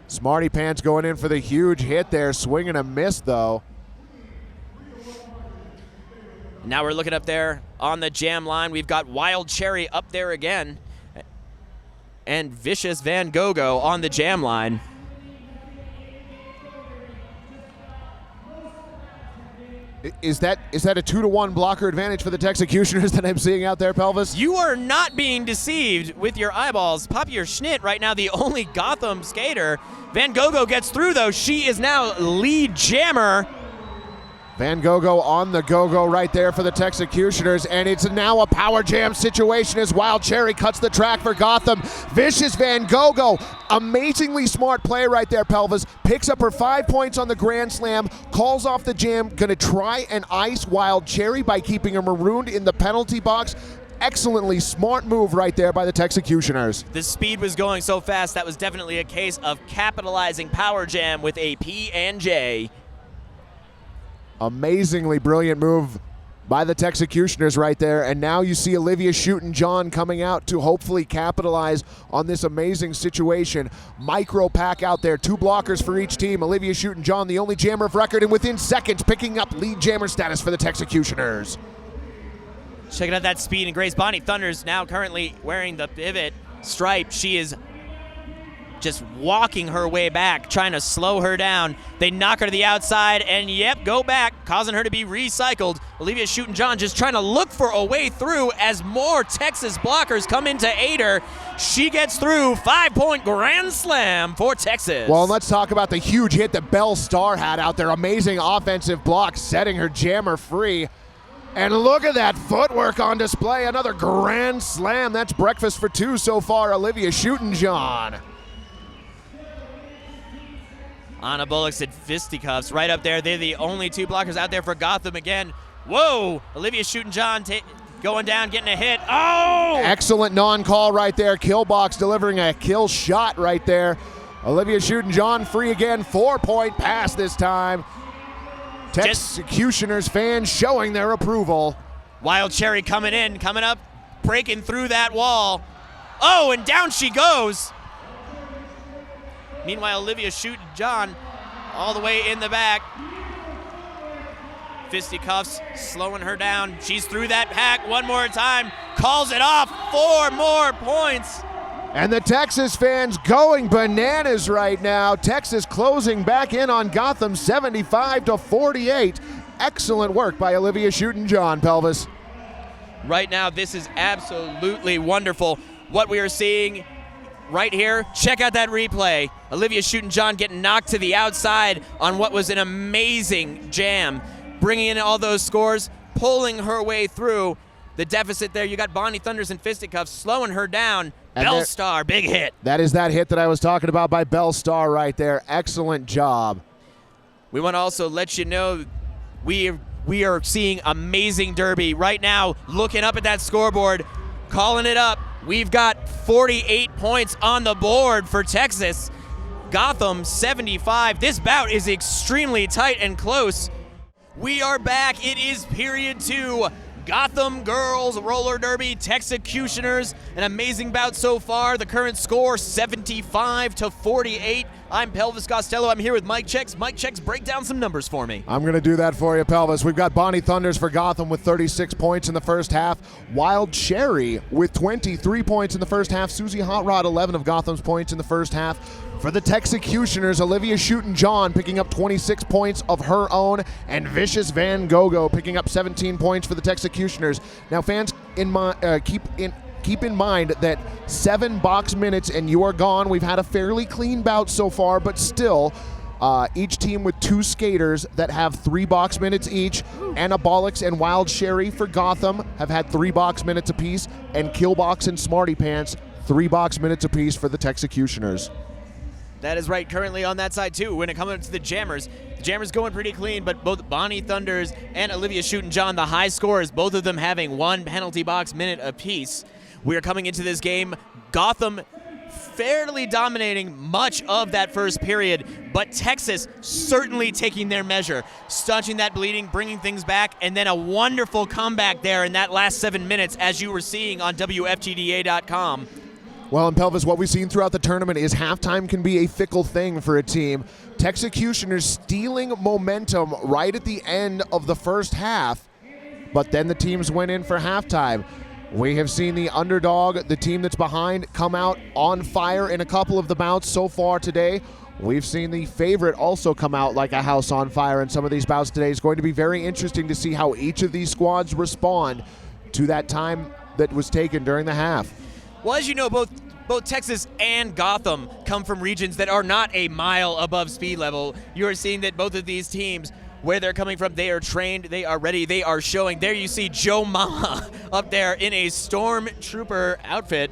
Smarty Pants going in for the huge hit there. Swing and a miss, though. Now we're looking up there on the jam line. We've got Wild Cherry up there again. And Vicious Van Gogh on the jam line. Is that a 2-1 blocker advantage for the Texecutioners that I'm seeing out there, Pelvis? You are not being deceived with your eyeballs. Pop your schnitt right now, the only Gotham skater. Van Gogh gets through, though. She is now lead jammer. Van Gogh on the go-go right there for the Texecutioners, and it's now a power jam situation as Wild Cherry cuts the track for Gotham. Vicious Van Gogh, amazingly smart play right there, Pelvis. Picks up her 5 points on the Grand Slam, calls off the jam, gonna try and ice Wild Cherry by keeping her marooned in the penalty box. Excellently smart move right there by the Texecutioners. The speed was going so fast, that was definitely a case of capitalizing power jam with a P&J. Amazingly brilliant move by the Texecutioners right there. And now you see Olivia Shootin' coming out to hopefully capitalize on this amazing situation. Micro pack out there, 2 blockers for each team. Olivia Shootin', the only jammer of record, and within seconds picking up lead jammer status for the Texecutioners. Checking out that speed and grace. Bonnie Thunders now currently wearing the pivot. stripe. She is just walking her way back, trying to slow her down. They knock her to the outside, and yep, go back, causing her to be recycled. Olivia Shooten-John just trying to look for a way through as more Texas blockers come in to aid her. She gets through. 5-point grand slam for Texas. Well, let's talk about the huge hit that Belle Starr had out there. Amazing offensive block, setting her jammer free. And look at that footwork on display. Another grand slam. That's breakfast for two so far, Olivia Shooten-John. Anna Bullock's at fisticuffs right up there. They're the only two blockers out there for Gotham again. Whoa! Olivia Shooten-John going down, getting a hit. Oh! Excellent non-call right there. Killbox delivering a kill shot right there. Olivia Shooten-John free again. 4-point pass this time. Texecutioners fans showing their approval. Wild Cherry coming up, breaking through that wall. Oh, and down she goes. Meanwhile, Olivia Shooten-John all the way in the back. Fisticuffs slowing her down. She's through that pack one more time. Calls it off. 4 more points. And the Texas fans going bananas right now. Texas closing back in on Gotham 75-48. Excellent work by Olivia Shooten-John, Pelvis. Right now, this is absolutely wonderful. What we are seeing right here, check out that replay. Olivia Shooten-John getting knocked to the outside on what was an amazing jam. Bringing in all those scores, pulling her way through the deficit there. You got Bonnie Thunders and fisticuffs slowing her down. And Belle Starr, big hit. That is that hit that I was talking about by Belle Starr right there. Excellent job. We want to also let you know we are seeing amazing derby right now. Looking up at that scoreboard, calling it up. We've got 48 points on the board for Texas. Gotham 75. This bout is extremely tight and close. We are back. It is period 2. Gotham Girls Roller Derby, Texecutioners. An amazing bout so far. The current score 75-48. I'm Pelvis Costello. I'm here with Mike Checks. Mike Checks, break down some numbers for me. I'm going to do that for you, Pelvis. We've got Bonnie Thunders for Gotham with 36 points in the first half. Wild Cherry with 23 points in the first half. Susie Hot Rod, 11 of Gotham's points in the first half. For the Texecutioners, Olivia Shooten-John picking up 26 points of her own, and Vicious Van Gogo picking up 17 points for the Texecutioners. Now, fans, keep in mind that 7 box minutes and you are gone. We've had a fairly clean bout so far, but still, each team with 2 skaters that have 3 box minutes each. Anabolics and Wild Cherry for Gotham have had 3 box minutes apiece, and Killbox and Smarty Pants 3 box minutes apiece for the Texecutioners. That is right, currently on that side too. When it comes to the Jammers going pretty clean, but both Bonnie Thunders and Olivia Shooten-John, the high scores, both of them having 1 penalty box minute apiece. We are coming into this game, Gotham fairly dominating much of that first period, but Texas certainly taking their measure, staunching that bleeding, bringing things back, and then a wonderful comeback there in that last 7 minutes, as you were seeing on WFGDA.com. Well, and Pelvis, what we've seen throughout the tournament is halftime can be a fickle thing for a team. Texecutioners stealing momentum right at the end of the first half, but then the teams went in for halftime. We have seen the underdog, the team that's behind, come out on fire in a couple of the bouts so far today. We've seen the favorite also come out like a house on fire in some of these bouts today. It's going to be very interesting to see how each of these squads respond to that time that was taken during the half. Well, as you know, both Texas and Gotham come from regions that are not a mile above speed level. You are seeing that both of these teams, where they're coming from, they are trained, they are ready, they are showing. There you see Joe Mama up there in a Stormtrooper outfit.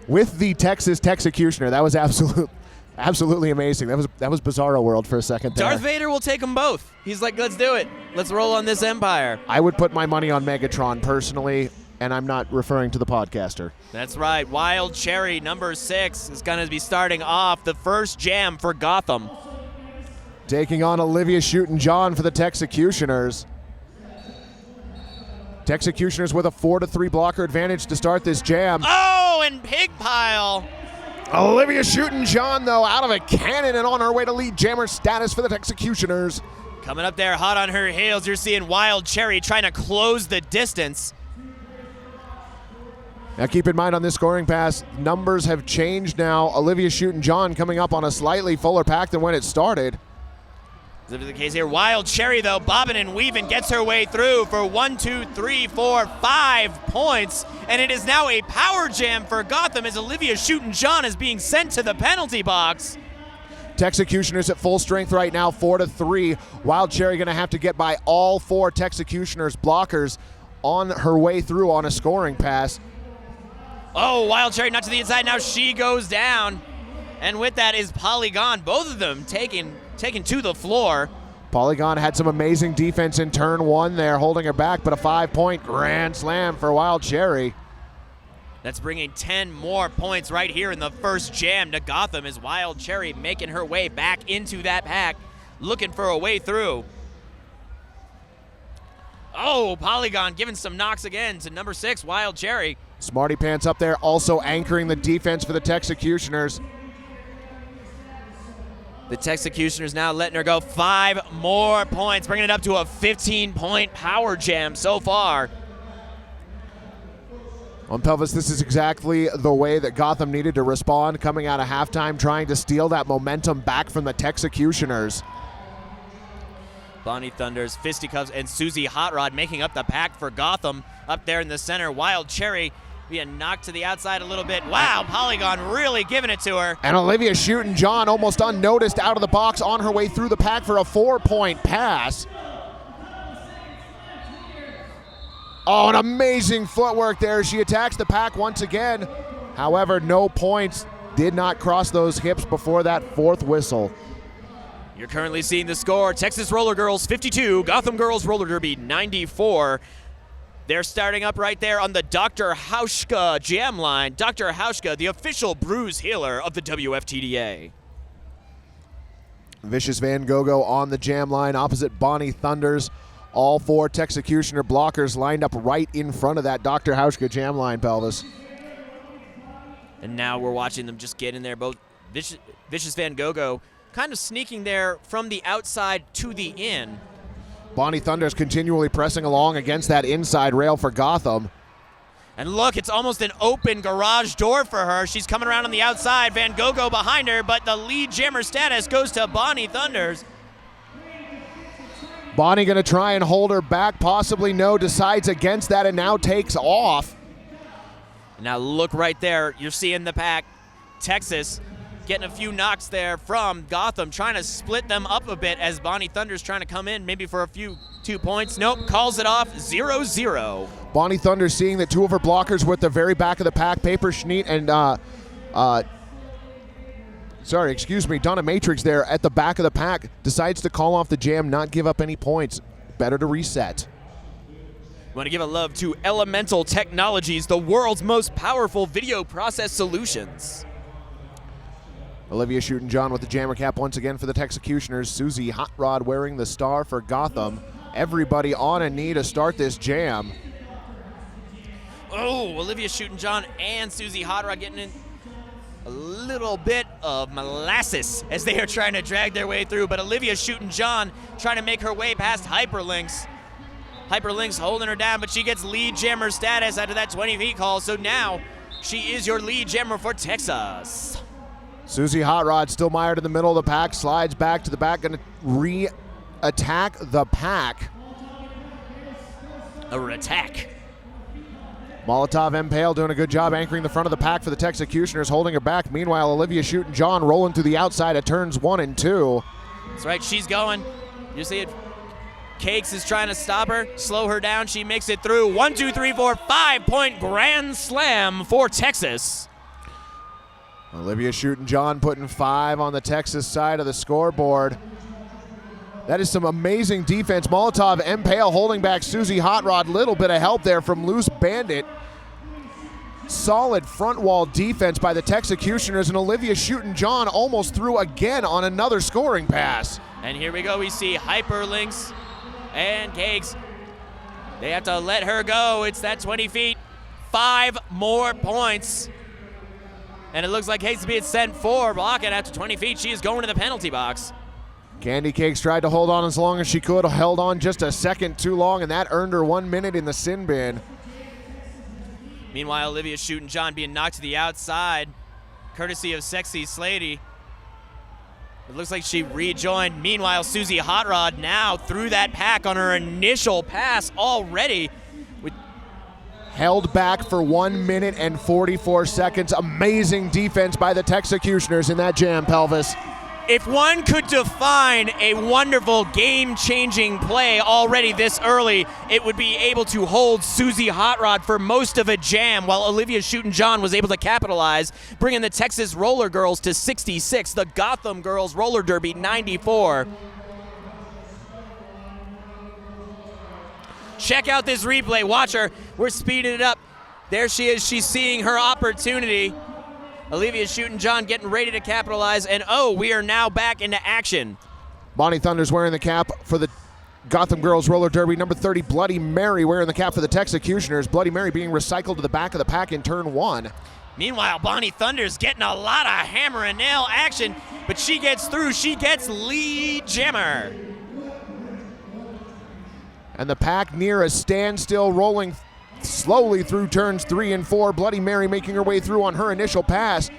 With the Texas Texecutioner, that was absolutely amazing. That was Bizarro World for a second there. Darth Vader will take them both. He's like, let's do it. Let's roll on this empire. I would put my money on Megatron personally, and I'm not referring to the podcaster. That's right. Wild Cherry, number 6, is going to be starting off the first jam for Gotham. Taking on Olivia Shooten-John for the Texecutioners. Texecutioners with a 4-3 blocker advantage to start this jam. Oh, and Pig Pile. Olivia Shooten-John, though, out of a cannon and on her way to lead jammer status for the Texecutioners. Coming up there, hot on her heels, you're seeing Wild Cherry trying to close the distance. Now keep in mind on this scoring pass, numbers have changed now. Olivia Shooten-John coming up on a slightly fuller pack than when it started. This is the case here. Wild Cherry, though, bobbing and weaving, gets her way through for 1, 2, 3, 4, 5 points. And it is now a power jam for Gotham as Olivia Shooten-John is being sent to the penalty box. Texecutioners at full strength right now, 4-3. Wild Cherry going to have to get by all 4 Texecutioners blockers on her way through on a scoring pass. Oh, Wild Cherry not to the inside. Now she goes down. And with that is Polygon. Both of them taken to the floor. Polygon had some amazing defense in turn 1 there, holding her back, but a 5-point grand slam for Wild Cherry. That's bringing 10 more points right here in the first jam to Gotham as Wild Cherry making her way back into that pack, looking for a way through. Oh, Polygon giving some knocks again to number 6, Wild Cherry. Smarty Pants up there also anchoring the defense for the Texecutioners. The Texecutioners now letting her go 5 more points, bringing it up to a 15-point power jam so far. On Pelvis, this is exactly the way that Gotham needed to respond, coming out of halftime, trying to steal that momentum back from the Texecutioners. Bonnie Thunders, Fisticuffs, and Susie Hot Rod making up the pack for Gotham up there in the center. Wild Cherry being knocked to the outside a little bit. Wow, Polygon really giving it to her. And Olivia Shooten-John almost unnoticed out of the box on her way through the pack for a 4-point pass. Oh, an amazing footwork there. She attacks the pack once again. However, no points. Did not cross those hips before that 4th whistle. You're currently seeing the score. Texas Roller Girls 52, Gotham Girls Roller Derby 94. They're starting up right there on the Dr. Hauschka jam line. Dr. Hauschka, the official bruise healer of the WFTDA. Vicious Van Gogh on the jam line opposite Bonnie Thunders. All 4 Texecutioner blockers lined up right in front of that Dr. Hauschka jam line, Pelvis. And now we're watching them just get in there. Both Vicious Van Gogh kind of sneaking there from the outside to the in. Bonnie Thunders continually pressing along against that inside rail for Gotham. And look, it's almost an open garage door for her. She's coming around on the outside. Van Gogh behind her, but the lead jammer status goes to Bonnie Thunders. Bonnie going to try and hold her back, possibly no, decides against that and now takes off. Now look right there. You're seeing the pack. Texas getting a few knocks there from Gotham, trying to split them up a bit as Bonnie Thunder's trying to come in maybe for a few 2 points. Nope, calls it off 0-0. Bonnie Thunder seeing that 2 of her blockers were at the very back of the pack. Paper Schneet and, Donna Matrix there at the back of the pack decides to call off the jam, not give up any points. Better to reset. Want to give a love to Elemental Technologies, the world's most powerful video process solutions. Olivia Shooten-John with the jammer cap once again for the Texecutioners. Susie Hot Rod wearing the star for Gotham. Everybody on a knee to start this jam. Oh, Olivia Shooten-John and Susie Hot Rod getting in a little bit of molasses as they are trying to drag their way through, but Olivia Shooten-John trying to make her way past Hyperlinks. Hyperlinks holding her down, but she gets lead jammer status after that 20 feet call, so now she is your lead jammer for Texas. Susie Hot Rod still mired in the middle of the pack, slides back to the back, going to re-attack the pack. Or attack. Molotov Impale doing a good job anchoring the front of the pack for the Texecutioners, holding her back. Meanwhile, Olivia Shooten-John rolling to the outside at turns 1 and 2. That's right, she's going. You see it. Cakes is trying to stop her, slow her down. She makes it through. 1, 2, 3, 4, 5-point grand slam for Texas. Olivia Shooten-John putting 5 on the Texas side of the scoreboard. That is some amazing defense. Molotov Impale holding back Susie Hot Rod. Little bit of help there from Loose Bandit. Solid front wall defense by the Texecutioners, and Olivia Shooten-John almost through again on another scoring pass. And here we go. We see Hyperlinks and Cakes. They have to let her go. It's that 20 feet. 5 more points. And it looks like Cakes is being sent for blocking after 20 feet. She is going to the penalty box. Candy Cakes tried to hold on as long as she could, held on just a second too long, and that earned her 1 minute in the sin bin. Meanwhile, Olivia Newton-John being knocked to the outside, courtesy of Sexy Slady. It looks like she rejoined. Meanwhile, Susie Hot Rod now through that pack on her initial pass already. Held back for 1 minute and 44 seconds. Amazing defense by the Texecutioners in that jam, Pelvis. If one could define a wonderful game-changing play already this early, it would be able to hold Susie Hot Rod for most of a jam, while Olivia Newton-John was able to capitalize, bringing the Texas Roller Girls to 66, the Gotham Girls Roller Derby 94. Check out this replay. Watch her. We're speeding it up. There she is. She's seeing her opportunity. Olivia Newton-John getting ready to capitalize, and we are now back into action. Bonnie Thunder's wearing the cap for the Gotham Girls Roller Derby. Number 30, Bloody Mary, wearing the cap for the Texecutioners. Bloody Mary being recycled to the back of the pack in turn 1. Meanwhile, Bonnie Thunder's getting a lot of hammer and nail action, but she gets through. She gets lead jammer. And the pack near a standstill, rolling slowly through turns 3 and 4. Bloody Mary making her way through on her initial pass.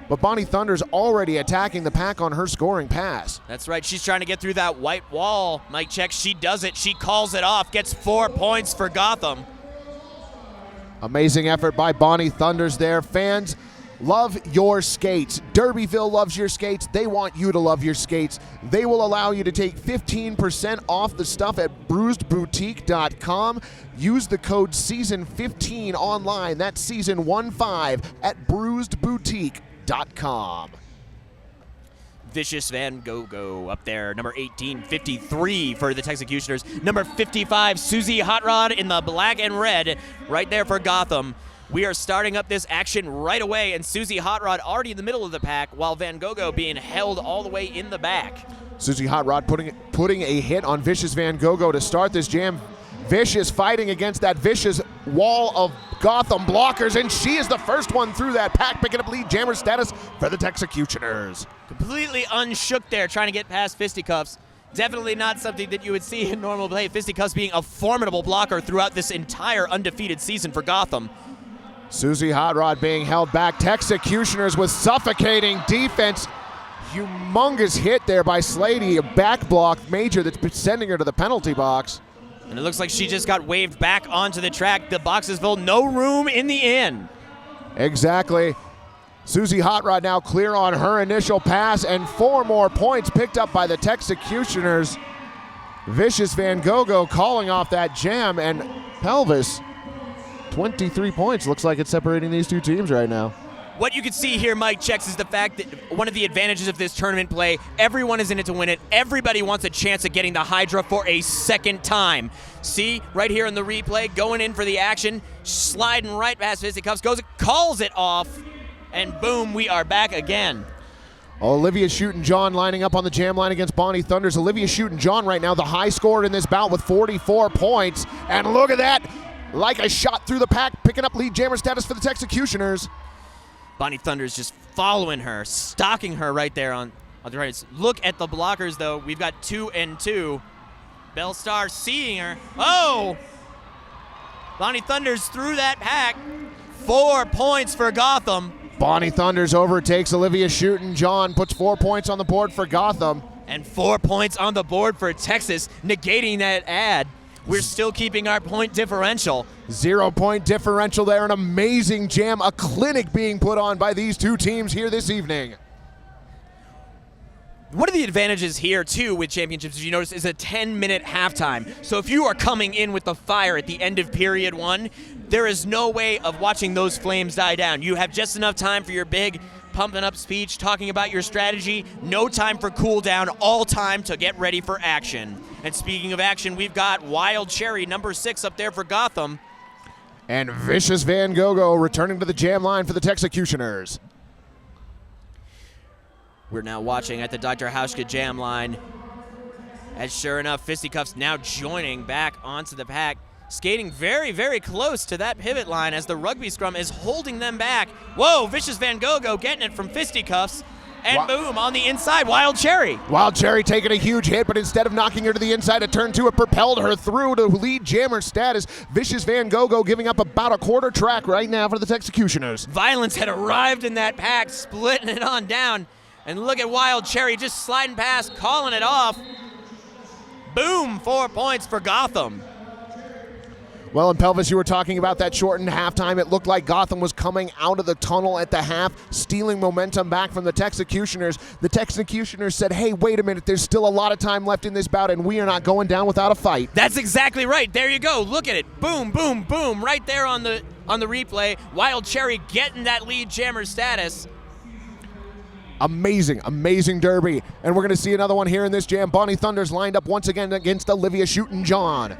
But Bonnie Thunder's already attacking the pack on her scoring pass. That's right. She's trying to get through that white wall. Mike check. She does it. She calls it off. Gets 4 points for Gotham. Amazing effort by Bonnie Thunders there. Fans, love your skates. Derbyville loves your skates. They want you to love your skates. They will allow you to take 15% off the stuff at bruisedboutique.com. Use the code SEASON15 online. That's season15 at bruisedboutique.com. Vicious Van Gogh up there, number 18, 53 for the Texecutioners. Number 55, Susie Hot Rod in the black and red, right there for Gotham. We are starting up this action right away, and Susie Hot Rod already in the middle of the pack, while Van Gogh being held all the way in the back. Susie Hot Rod putting a hit on Vicious Van Gogh to start this jam. Vicious fighting against that vicious wall of Gotham blockers, and she is the first one through that pack, picking up lead jammer status for the Texecutioners. Completely unshook there, trying to get past Fisticuffs. Definitely not something that you would see in normal play. Fisticuffs being a formidable blocker throughout this entire undefeated season for Gotham. Susie Hot Rod being held back. Texecutioners with suffocating defense. Humongous hit there by Slady, a back block major that's sending her to the penalty box. And it looks like she just got waved back onto the track. The boxes full, no room in the inn. Exactly. Susie Hot Rod now clear on her initial pass, and 4 more points picked up by the Texecutioners. Vicious Van Gogh calling off that jam, and Pelvis, 23 points. Looks like it's separating these two teams right now. What you can see here, Mike checks, is the fact that one of the advantages of this tournament play, everyone is in it to win it. Everybody wants a chance at getting the Hydra for a second time. See, right here in the replay, going in for the action, sliding right past Fisticuffs, calls it off, and boom, we are back again. Olivia Newton-John lining up on the jam line against Bonnie Thunders. Olivia Newton-John right now the high scorer in this bout with 44 points. And look at that, like a shot through the pack, picking up lead jammer status for the Texecutioners. Bonnie Thunder's just following her, stalking her right there on the right. Look at the blockers, though. We've got 2 and 2. Belle Star seeing her. Oh! Bonnie Thunder's through that pack. 4 points for Gotham. Bonnie Thunders overtakes Olivia Newton-John, puts 4 points on the board for Gotham. And 4 points on the board for Texas, negating that ad. We're still keeping our point differential. 0 point differential there. An amazing jam, a clinic being put on by these two teams here this evening. One of the advantages here, too, with championships, as you notice, is a 10-minute halftime. So if you are coming in with the fire at the end of period 1, there is no way of watching those flames die down. You have just enough time for your big pumping up speech, talking about your strategy, no time for cool down, all time to get ready for action. And speaking of action, we've got Wild Cherry, number 6, up there for Gotham. And Vicious Van Gogh returning to the jam line for the Texecutioners. We're now watching at the Dr. Hauschka jam line. As sure enough, Fisticuffs now joining back onto the pack, skating very, very close to that pivot line as the rugby scrum is holding them back. Whoa, Vicious Van Gogh getting it from Fisticuffs. And boom, on the inside, Wild Cherry. Wild Cherry taking a huge hit, but instead of knocking her to the inside of turn 2, it propelled her through to lead jammer status. Vicious Van Gogh giving up about a quarter track right now for the Texecutioners. Violence had arrived in that pack, splitting it on down. And look at Wild Cherry just sliding past, calling it off. Boom, 4 points for Gotham. Well, and Pelvis, you were talking about that shortened halftime. It looked like Gotham was coming out of the tunnel at the half, stealing momentum back from the Texecutioners. The Texecutioners said, hey, wait a minute, there's still a lot of time left in this bout, and we are not going down without a fight. That's exactly right. There you go. Look at it. Boom, boom, boom. Right there on the replay. Wild Cherry getting that lead jammer status. Amazing, amazing derby. And we're going to see another one here in this jam. Bonnie Thunder's lined up once again against Olivia Shootin' John.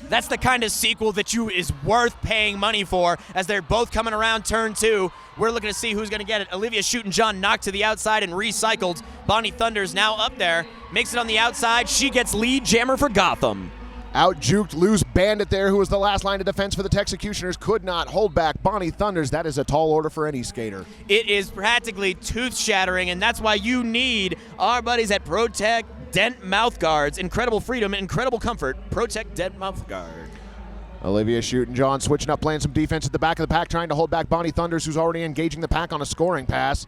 That's the kind of sequel that is worth paying money for, as they're both coming around turn 2. We're looking to see who's going to get it. Olivia Shootin' John knocked to the outside and recycled. Bonnie Thunder's now up there. Makes it on the outside. She gets lead jammer for Gotham. Out-juked Loose Bandit there, who was the last line of defense for the Texecutioners, could not hold back Bonnie Thunders. That is a tall order for any skater. It is practically tooth-shattering, and that's why you need our buddies at Protect Dent Mouth Guards. Incredible freedom, incredible comfort. Protect Dent Mouth Guard. Olivia Shootin' John switching up, playing some defense at the back of the pack, trying to hold back Bonnie Thunders, who's already engaging the pack on a scoring pass.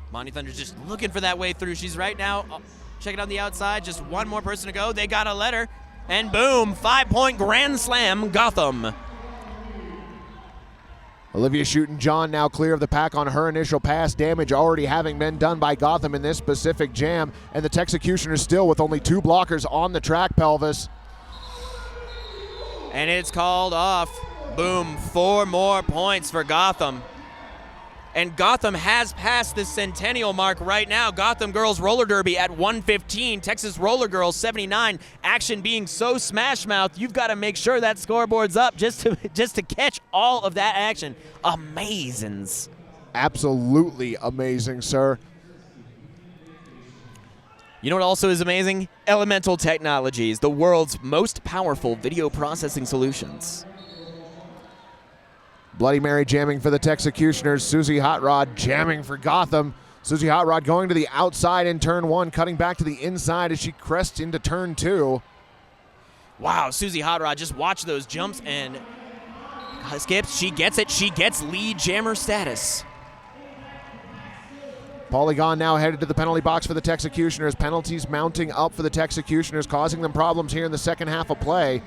Bonnie Thunder's just looking for that way through. She's right now checking on the outside. Just one more person to go. They got a letter. And boom, 5-point grand slam, Gotham. Olivia Shootin' John now clear of the pack on her initial pass, damage already having been done by Gotham in this specific jam, and the Texecutioners still with only 2 blockers on the track, Pelvis. And it's called off. Boom, 4 more points for Gotham. And Gotham has passed the centennial mark right now. Gotham Girls Roller Derby at 115, Texas Roller Girls 79. Action being so smash mouth, you've got to make sure that scoreboard's up just to catch all of that action. Amazins. Absolutely amazing, sir. You know what also is amazing? Elemental Technologies, the world's most powerful video processing solutions. Bloody Mary jamming for the Texecutioners. Susie Hot Rod jamming for Gotham. Susie Hot Rod going to the outside in turn 1, cutting back to the inside as she crests into turn 2. Wow, Susie Hot Rod, just watch those jumps and skips. She gets it. She gets lead jammer status. Polygon now headed to the penalty box for the Texecutioners. Penalties mounting up for the Texecutioners, causing them problems here in the second half of play.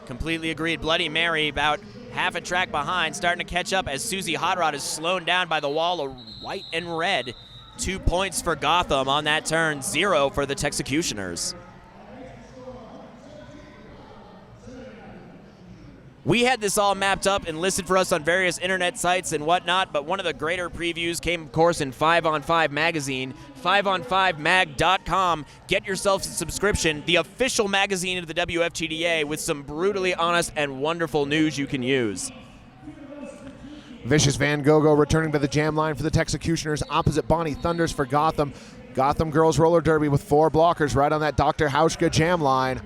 Completely agreed. Bloody Mary about half a track behind, starting to catch up as Susie Hot Rod is slowed down by the wall of white and red. 2 points for Gotham on that turn, 0 for the Texecutioners. We had this all mapped up and listed for us on various internet sites and whatnot, but one of the greater previews came, of course, in 5on5 magazine, 5on5mag.com. Get yourself a subscription, the official magazine of the WFTDA, with some brutally honest and wonderful news you can use. Vicious Van Gogh returning to the jam line for the Texecutioners, opposite Bonnie Thunders for Gotham. Gotham Girls Roller Derby with 4 blockers right on that Dr. Hauschka jam line.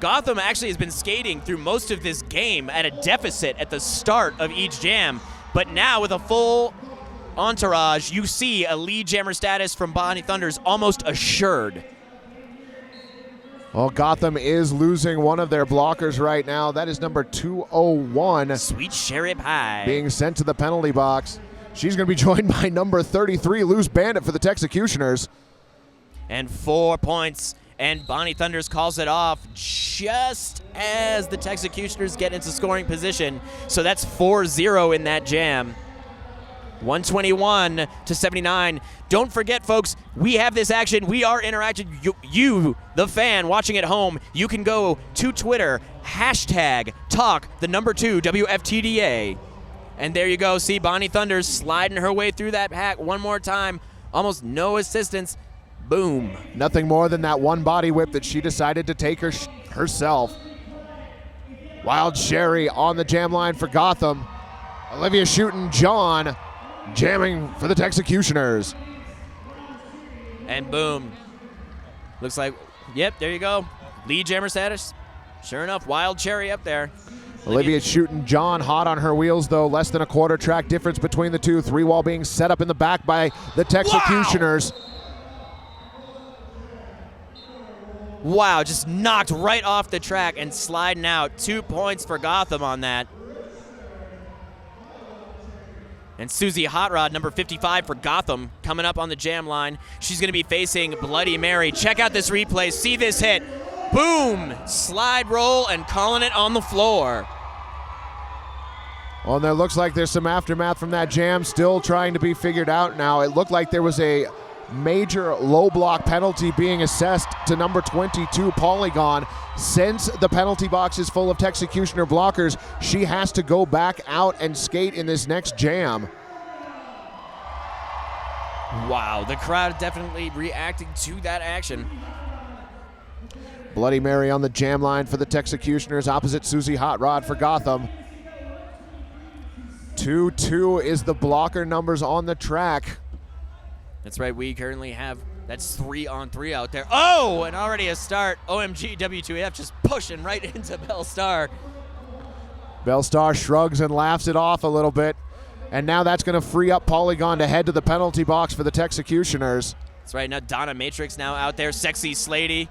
Gotham actually has been skating through most of this game at a deficit at the start of each jam, but now with a full entourage, you see a lead jammer status from Bonnie Thunders almost assured. Well, Gotham is losing one of their blockers right now. That is number 201. Sweet Cherry Pie. Being sent to the penalty box. She's going to be joined by number 33, Loose Bandit for the Texecutioners. And 4 points. And Bonnie Thunders calls it off just as the Texecutioners get into scoring position. So that's 4-0 in that jam. 121 to 79. Don't forget, folks, we have this action. We are interacting. You, the fan watching at home, you can go to Twitter, #talk2 WFTDA. And there you go. See Bonnie Thunders sliding her way through that pack one more time. Almost no assistance. Boom. Nothing more than that one body whip that she decided to take herself. Wild Cherry on the jam line for Gotham. Olivia Shootin' John jamming for the Texecutioners. And boom. Looks like, yep, there you go. Lead jammer status. Sure enough, Wild Cherry up there. Olivia Shootin' hot on her wheels, though. Less than a quarter track difference between the two. 3-wall being set up in the back by the Texecutioners. Wow, just knocked right off the track and sliding out. 2 points for Gotham on that. And Susie Hot Rod, number 55 for Gotham, coming up on the jam line. She's going to be facing Bloody Mary. Check out this replay. See this hit. Boom! Slide roll and calling it on the floor. Well, and there looks like there's some aftermath from that jam still trying to be figured out now. It looked like there was a major low block penalty being assessed to number 22, Polygon. Since the penalty box is full of Texecutioner blockers, she has to go back out and skate in this next jam. Wow, the crowd definitely reacting to that action. Bloody Mary on the jam line for the Texecutioners, opposite Susie Hot Rod for Gotham. 2-2 is the blocker numbers on the track. That's right, we currently have, that's 3-on-3 out there. Oh, and already a start. OMG W2F just pushing right into Bellstar. Bellstar shrugs and laughs it off a little bit. And now that's going to free up Polygon to head to the penalty box for the Texecutioners. That's right, now Donna Matrix now out there. Sexy Slady.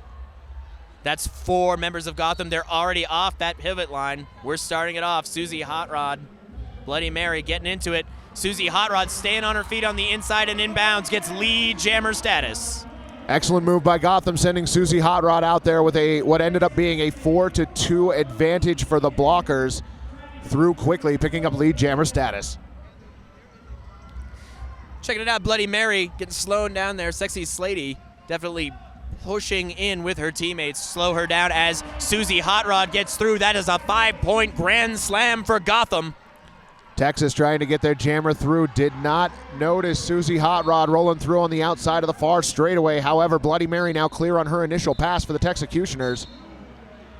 That's 4 members of Gotham. They're already off that pivot line. We're starting it off. Susie Hot Rod, Bloody Mary getting into it. Susie Hot Rod staying on her feet on the inside and inbounds, gets lead jammer status. Excellent move by Gotham, sending Susie Hot Rod out there with what ended up being a 4-2 advantage for the blockers. Through quickly, picking up lead jammer status. Checking it out, Bloody Mary getting slowed down there. Sexy Slady definitely pushing in with her teammates. Slow her down as Susie Hot Rod gets through. That is a 5-point grand slam for Gotham. Texas trying to get their jammer through. Did not notice Susie Hot Rod rolling through on the outside of the far straightaway. However, Bloody Mary now clear on her initial pass for the Texecutioners.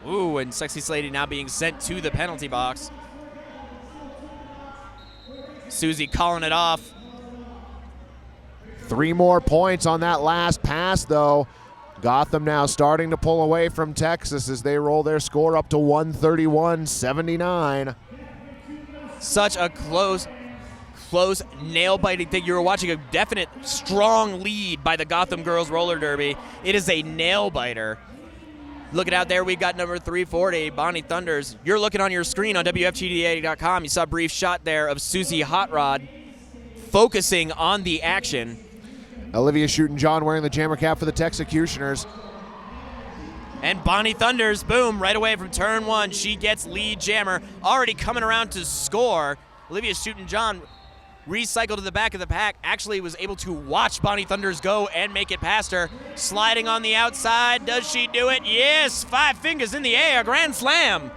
Ooh, and Sexy Slady now being sent to the penalty box. Susie calling it off. 3 more points on that last pass, though. Gotham now starting to pull away from Texas as they roll their score up to 131-79. Such a close nail-biting thing. You were watching a definite strong lead by the Gotham Girls Roller Derby. It is a nail-biter. Looking out there, we've got number 340, Bonnie Thunders. You're looking on your screen on WFGD80.com. You saw a brief shot there of Susie Hot Rod focusing on the action. Olivia Shootin' wearing the jammer cap for the Texecutioners. And Bonnie Thunders, boom, right away from turn 1. She gets lead jammer, already coming around to score. Olivia Shootin' recycled to the back of the pack, actually was able to watch Bonnie Thunders go and make it past her. Sliding on the outside, does she do it? Yes, 5 fingers in the air, grand slam.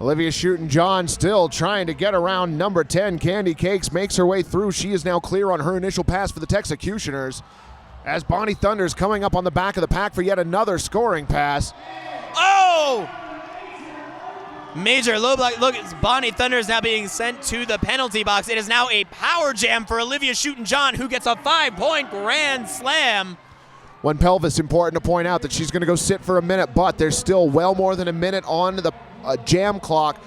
Olivia Shootin' still trying to get around number 10. Candy Cakes makes her way through. She is now clear on her initial pass for the Texecutioners. As Bonnie Thunders coming up on the back of the pack for yet another scoring pass. Oh! Major low block. Look, it's Bonnie Thunders now being sent to the penalty box. It is now a power jam for Olivia Shootin', who gets a 5-point grand slam. When pelvis, important to point out that she's going to go sit for a minute, but there's still well more than a minute on the jam clock.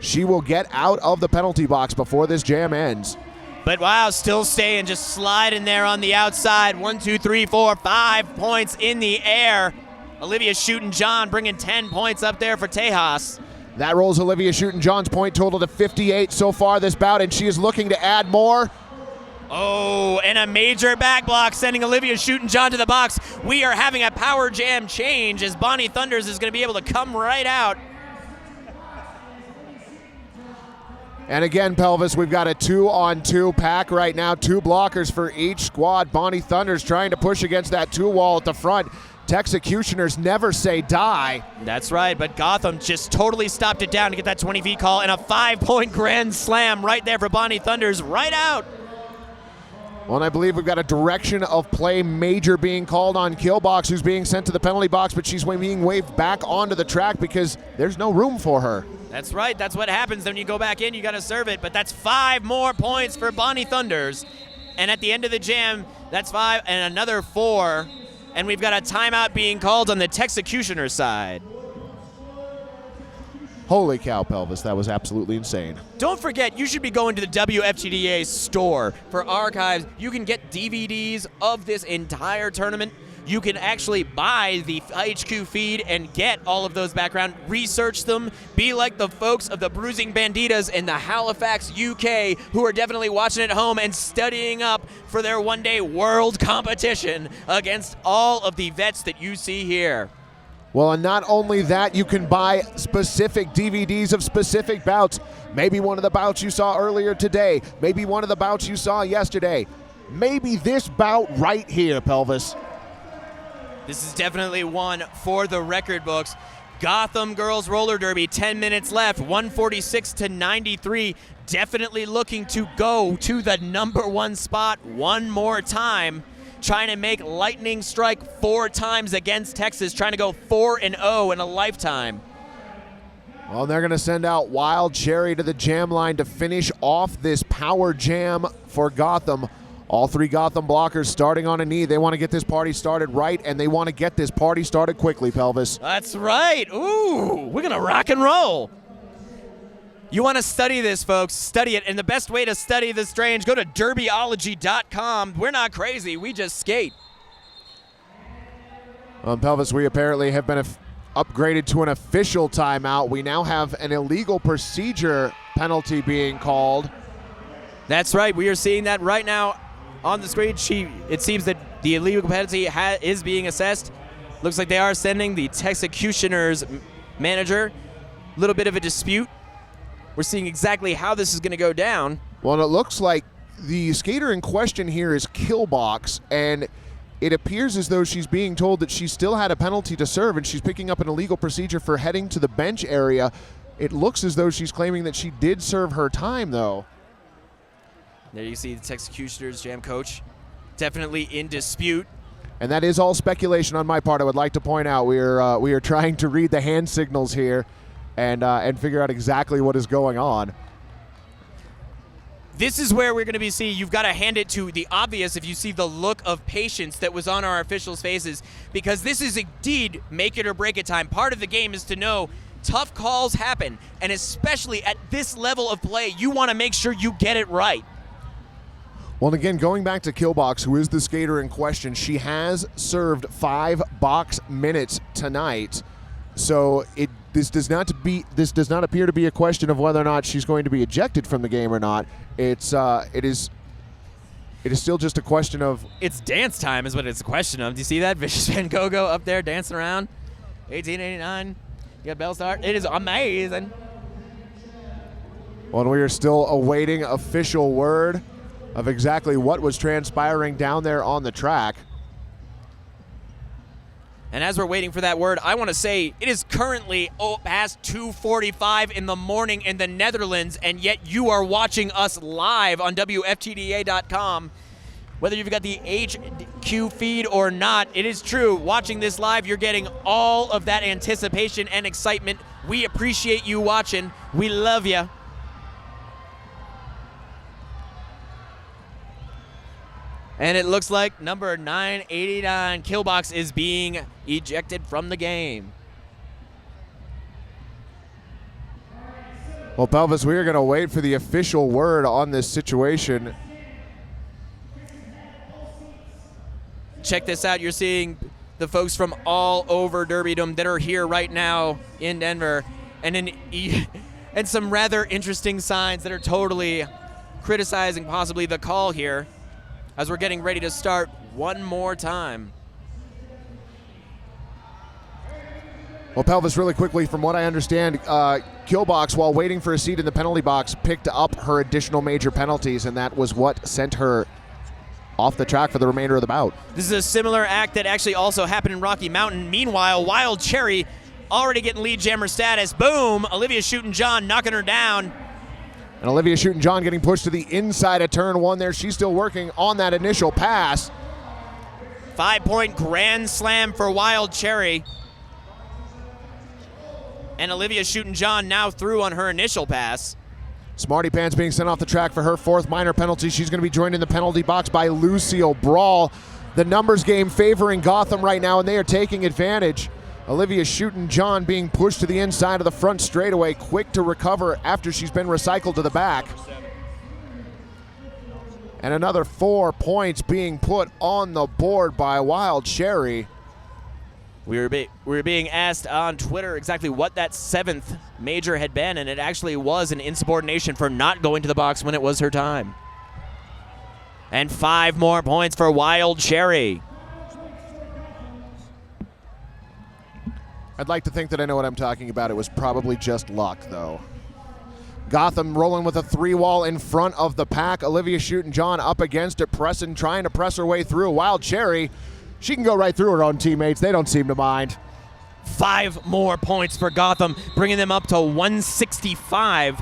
She will get out of the penalty box before this jam ends. But wow, still staying, just sliding there on the outside. 1, 2, 3, 4, 5 points in the air. Olivia Shootin' bringing 10 points up there for Tejas. That rolls Olivia Shootin' point total to 58 so far this bout, and she is looking to add more. Oh, and a major back block sending Olivia Shootin' to the box. We are having a power jam change as Bonnie Thunders is going to be able to come right out. And again, pelvis, we've got a 2-on-2 pack right now. 2 blockers for each squad. Bonnie Thunders trying to push against that 2-wall at the front. Texecutioners never say die. That's right, but Gotham just totally stopped it down to get that 20 feet call, and a 5-point grand slam right there for Bonnie Thunders, right out. Well, and I believe we've got a direction of play major being called on Killbox, who's being sent to the penalty box, but she's being waved back onto the track because there's no room for her. That's right. That's what happens. Then you go back in, you got to serve it. But that's 5 more points for Bonnie Thunders. And at the end of the jam, that's 5 and another 4. And we've got a timeout being called on the Texecutioner side. Holy cow, Pelvis, that was absolutely insane. Don't forget, you should be going to the WFTDA store for archives. You can get DVDs of this entire tournament. You can actually buy the HQ feed and get all of those background, research them, be like the folks of the Bruising Banditas in the Halifax, UK, who are definitely watching at home and studying up for their one-day world competition against all of the vets that you see here. Well, and not only that, you can buy specific DVDs of specific bouts. Maybe one of the bouts you saw earlier today. Maybe one of the bouts you saw yesterday. Maybe this bout right here, Pelvis. This is definitely one for the record books. Gotham Girls Roller Derby, 10 minutes left, 146-93. Definitely looking to go to the #1 spot one more time. Trying to make lightning strike 4 times against Texas, trying to go 4-0 in a lifetime. Well, they're going to send out Wild Cherry to the jam line to finish off this power jam for Gotham. All 3 Gotham blockers starting on a knee. They want to get this party started right, and they want to get this party started quickly, Pelvis. That's right. Ooh, we're going to rock and roll. You want to study this, folks. Study it. And the best way to study the strange, go to derbyology.com. We're not crazy. We just skate. Pelvis, we apparently have been upgraded to an official timeout. We now have an illegal procedure penalty being called. That's right. We are seeing that right now on the screen. It seems that the illegal penalty is being assessed. Looks like they are sending the Texecutioner's manager. A little bit of a dispute. We're seeing exactly how this is going to go down. Well, and it looks like the skater in question here is Killbox, and it appears as though she's being told that she still had a penalty to serve, and she's picking up an illegal procedure for heading to the bench area. It looks as though she's claiming that she did serve her time, though. There you see the Texecutioner's jam coach. Definitely in dispute. And that is all speculation on my part. I would like to point out we are trying to read the hand signals here and figure out exactly what is going on. This is where we're going to be seeing, you've got to hand it to the obvious if you see the look of patience that was on our officials' faces, because this is indeed make it or break it time. Part of the game is to know tough calls happen, and especially at this level of play, you want to make sure you get it right. Well, and again, going back to Killbox, who is the skater in question, she has served 5 box minutes tonight. So this does not appear to be a question of whether or not she's going to be ejected from the game or not. It is still just a question of, it's dance time is what it's a question of. Do you see that? Vicious Van Gogh up there dancing around. 1889. You got Bellstar. It is amazing. Well, and we are still awaiting official word of exactly what was transpiring down there on the track. And as we're waiting for that word, I want to say it is currently past 2:45 in the morning in the Netherlands, and yet you are watching us live on WFTDA.com. Whether you've got the HQ feed or not, it is true. Watching this live, you're getting all of that anticipation and excitement. We appreciate you watching. We love you. And it looks like number 989, Killbox, is being ejected from the game. Well, Pelvis, we are going to wait for the official word on this situation. Check this out. You're seeing the folks from all over Derbydom that are here right now in Denver, and some rather interesting signs that are totally criticizing possibly the call here, as we're getting ready to start one more time. Well, Pelvis, really quickly, from what I understand, Killbox, while waiting for a seat in the penalty box, picked up her additional major penalties, and that was what sent her off the track for the remainder of the bout. This is a similar act that actually also happened in Rocky Mountain. Meanwhile, Wild Cherry already getting lead jammer status. Boom! Olivia Shootin' knocking her down. And Olivia Shootin' getting pushed to the inside of turn 1 there. She's still working on that initial pass. 5-point grand slam for Wild Cherry. And Olivia Shootin' now through on her initial pass. Smarty Pants being sent off the track for her 4th minor penalty. She's going to be joined in the penalty box by Lucille Brawl. The numbers game favoring Gotham right now, and they are taking advantage. Olivia Shootin' being pushed to the inside of the front straightaway, quick to recover after she's been recycled to the back. And another 4 points being put on the board by Wild Cherry. We were being asked on Twitter exactly what that 7th major had been, and it actually was an insubordination for not going to the box when it was her time. And 5 more points for Wild Cherry. I'd like to think that I know what I'm talking about. It was probably just luck, though. Gotham rolling with a 3-wall in front of the pack. Olivia Shootin' up against it, trying to press her way through. Wild Cherry, she can go right through her own teammates. They don't seem to mind. 5 more points for Gotham, bringing them up to 165.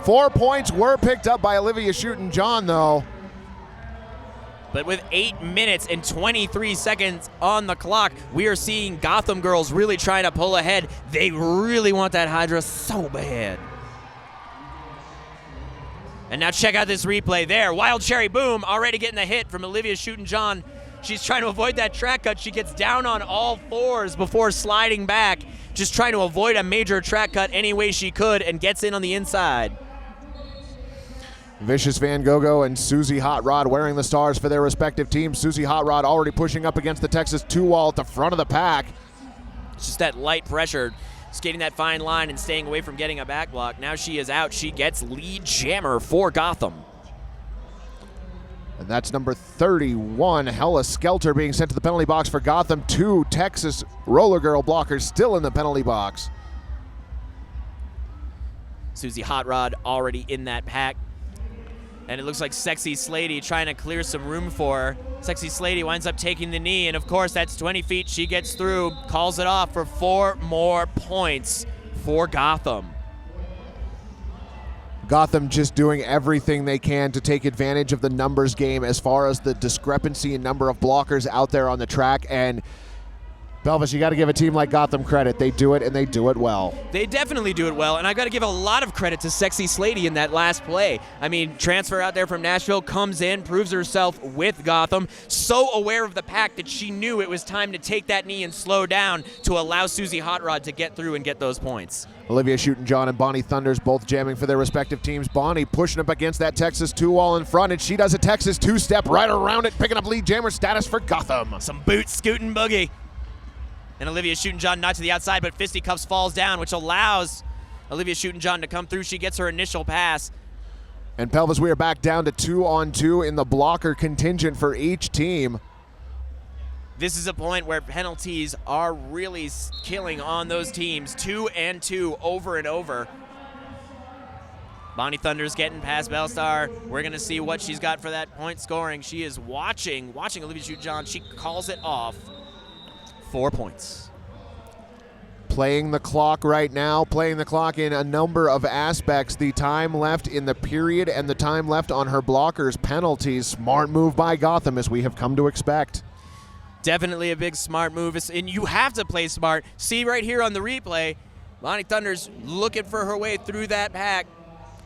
4 points were picked up by Olivia Shootin' though. But with 8 minutes and 23 seconds on the clock, we are seeing Gotham girls really trying to pull ahead. They really want that Hydra so bad. And now check out this replay there. Wild Cherry, boom, already getting a hit from Olivia Shootin'. She's trying to avoid that track cut. She gets down on all 4s before sliding back, just trying to avoid a major track cut any way she could, and gets in on the inside. Vicious Van Gogo and Susie Hot Rod wearing the stars for their respective teams. Susie Hot Rod already pushing up against the Texas 2-wall at the front of the pack. It's just that light pressure, skating that fine line and staying away from getting a back block. Now she is out. She gets lead jammer for Gotham. And that's number 31, Hella Skelter, being sent to the penalty box for Gotham. 2 Texas Roller Girl blockers still in the penalty box. Susie Hot Rod already in that pack. And it looks like Sexy Slady trying to clear some room for her. Sexy Slady winds up taking the knee, and of course that's 20 feet. She gets through, calls it off for 4 more points for Gotham. Gotham just doing everything they can to take advantage of the numbers game as far as the discrepancy in number of blockers out there on the track. And Belvis, you got to give a team like Gotham credit. They do it, and they do it well. They definitely do it well, and I've got to give a lot of credit to Sexy Slady in that last play. I mean, transfer out there from Nashville, comes in, proves herself with Gotham, so aware of the pack that she knew it was time to take that knee and slow down to allow Susie Hot Rod to get through and get those points. Olivia Shootin' and Bonnie Thunders both jamming for their respective teams. Bonnie pushing up against that Texas 2-wall in front, and she does a Texas 2-step right around it, picking up lead jammer status for Gotham. Some boot scooting boogie. And Olivia Shootin' not to the outside, but Fisticuffs falls down, which allows Olivia Shootin' to come through. She gets her initial pass. And Pelvis, we are back down to 2-on-2 in the blocker contingent for each team. This is a point where penalties are really killing on those teams. 2-and-2 over and over. Bonnie Thunder's getting past Bellstar. We're going to see what she's got for that point scoring. She is watching Olivia Shootin'. She calls it off. 4 points. Playing the clock right now, playing the clock in a number of aspects. The time left in the period and the time left on her blockers' penalties. Smart move by Gotham, as we have come to expect. Definitely a big smart move, and you have to play smart. See right here on the replay, Bonnie Thunder's looking for her way through that pack.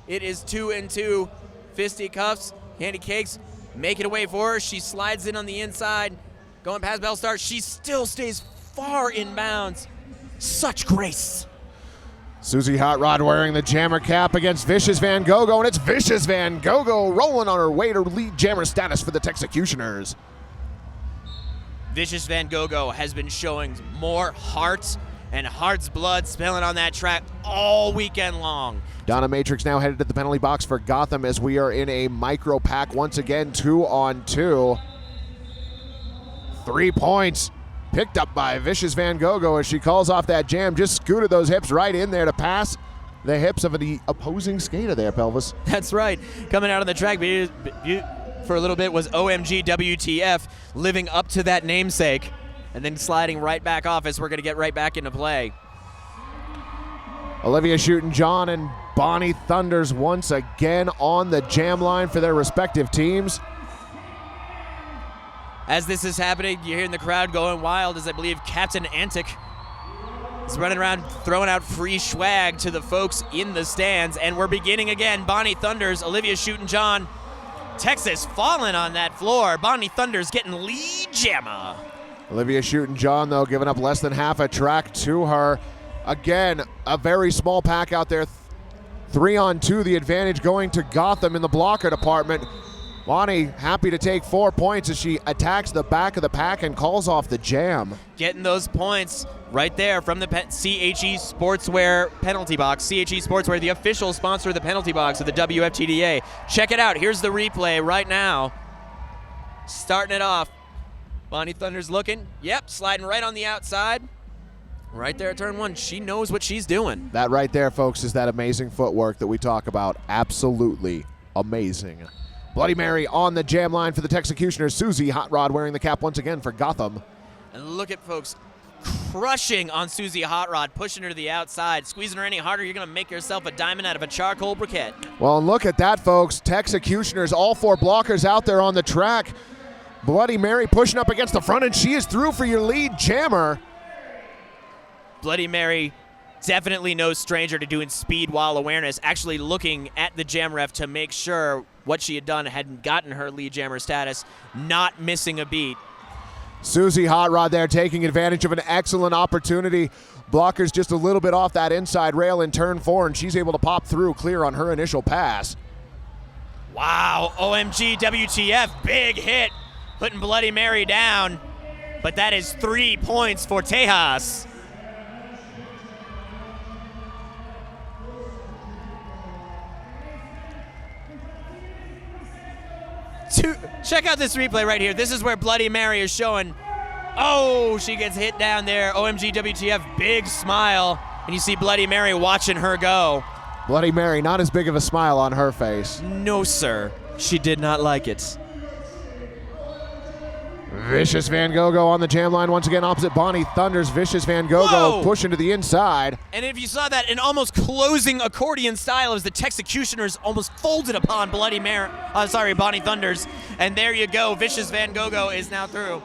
It is 2-and-2. Fisticuffs, Candy Cakes, making a way for her. She slides in on the inside. Going past Bellstar, she still stays far in bounds. Such grace. Susie Hot Rod wearing the jammer cap against Vicious Van Gogo, and it's Vicious Van Gogo rolling on her way to lead jammer status for the Texecutioners. Vicious Van Gogo has been showing more heart and heart's blood spilling on that track all weekend long. Donna Matrix now headed to the penalty box for Gotham as we are in a micro pack once again, 2-on-2. 3 points picked up by Vicious Van Gogo as she calls off that jam. Just scooted those hips right in there to pass the hips of the opposing skater there, Pelvis. That's right. Coming out on the track for a little bit was OMG WTF, living up to that namesake, and then sliding right back off as we're going to get right back into play. Olivia Shootin' and Bonnie Thunders once again on the jam line for their respective teams. As this is happening, you're hearing the crowd going wild as I believe Captain Antic is running around throwing out free swag to the folks in the stands. And we're beginning again. Bonnie Thunders, Olivia Shootin', Texas falling on that floor. Bonnie Thunders getting lead jammer. Olivia Shooten-John, though, giving up less than half a track to her. Again, a very small pack out there. 3-on-2, the advantage going to Gotham in the blocker department. Bonnie happy to take 4 points as she attacks the back of the pack and calls off the jam. Getting those points right there from the CHE Sportswear penalty box. CHE Sportswear, the official sponsor of the penalty box of the WFTDA. Check it out. Here's the replay right now. Starting it off. Bonnie Thunder's looking. Yep, sliding right on the outside. Right there at turn 1. She knows what she's doing. That right there, folks, is that amazing footwork that we talk about. Absolutely amazing. Bloody Mary on the jam line for the Texecutioners. Susie Hot Rod wearing the cap once again for Gotham. And look at folks crushing on Susie Hot Rod, pushing her to the outside. Squeezing her any harder, you're going to make yourself a diamond out of a charcoal briquette. Well, and look at that, folks. Texecutioners, all 4 blockers out there on the track. Bloody Mary pushing up against the front, and she is through for your lead jammer. Bloody Mary, definitely no stranger to doing speed while awareness, actually looking at the jam ref to make sure what she had done hadn't gotten her lead jammer status, not missing a beat. Susie Hot Rod there taking advantage of an excellent opportunity. Blockers just a little bit off that inside rail in turn 4, and she's able to pop through clear on her initial pass. Wow, OMG WTF, big hit, putting Bloody Mary down, but that is 3 points for Tejas. Check out this replay right here. This is where Bloody Mary is showing. Oh, she gets hit down there. OMG WTF, big smile. And you see Bloody Mary watching her go. Bloody Mary, not as big of a smile on her face. No, sir. She did not like it. Vicious Van Gogo on the jam line once again opposite Bonnie Thunder's. Vicious Van Gogo pushing to the inside. And if you saw that, an almost closing accordion style as the Texecutioners almost folded upon Bonnie Thunder's. And there you go. Vicious Van Gogo is now through.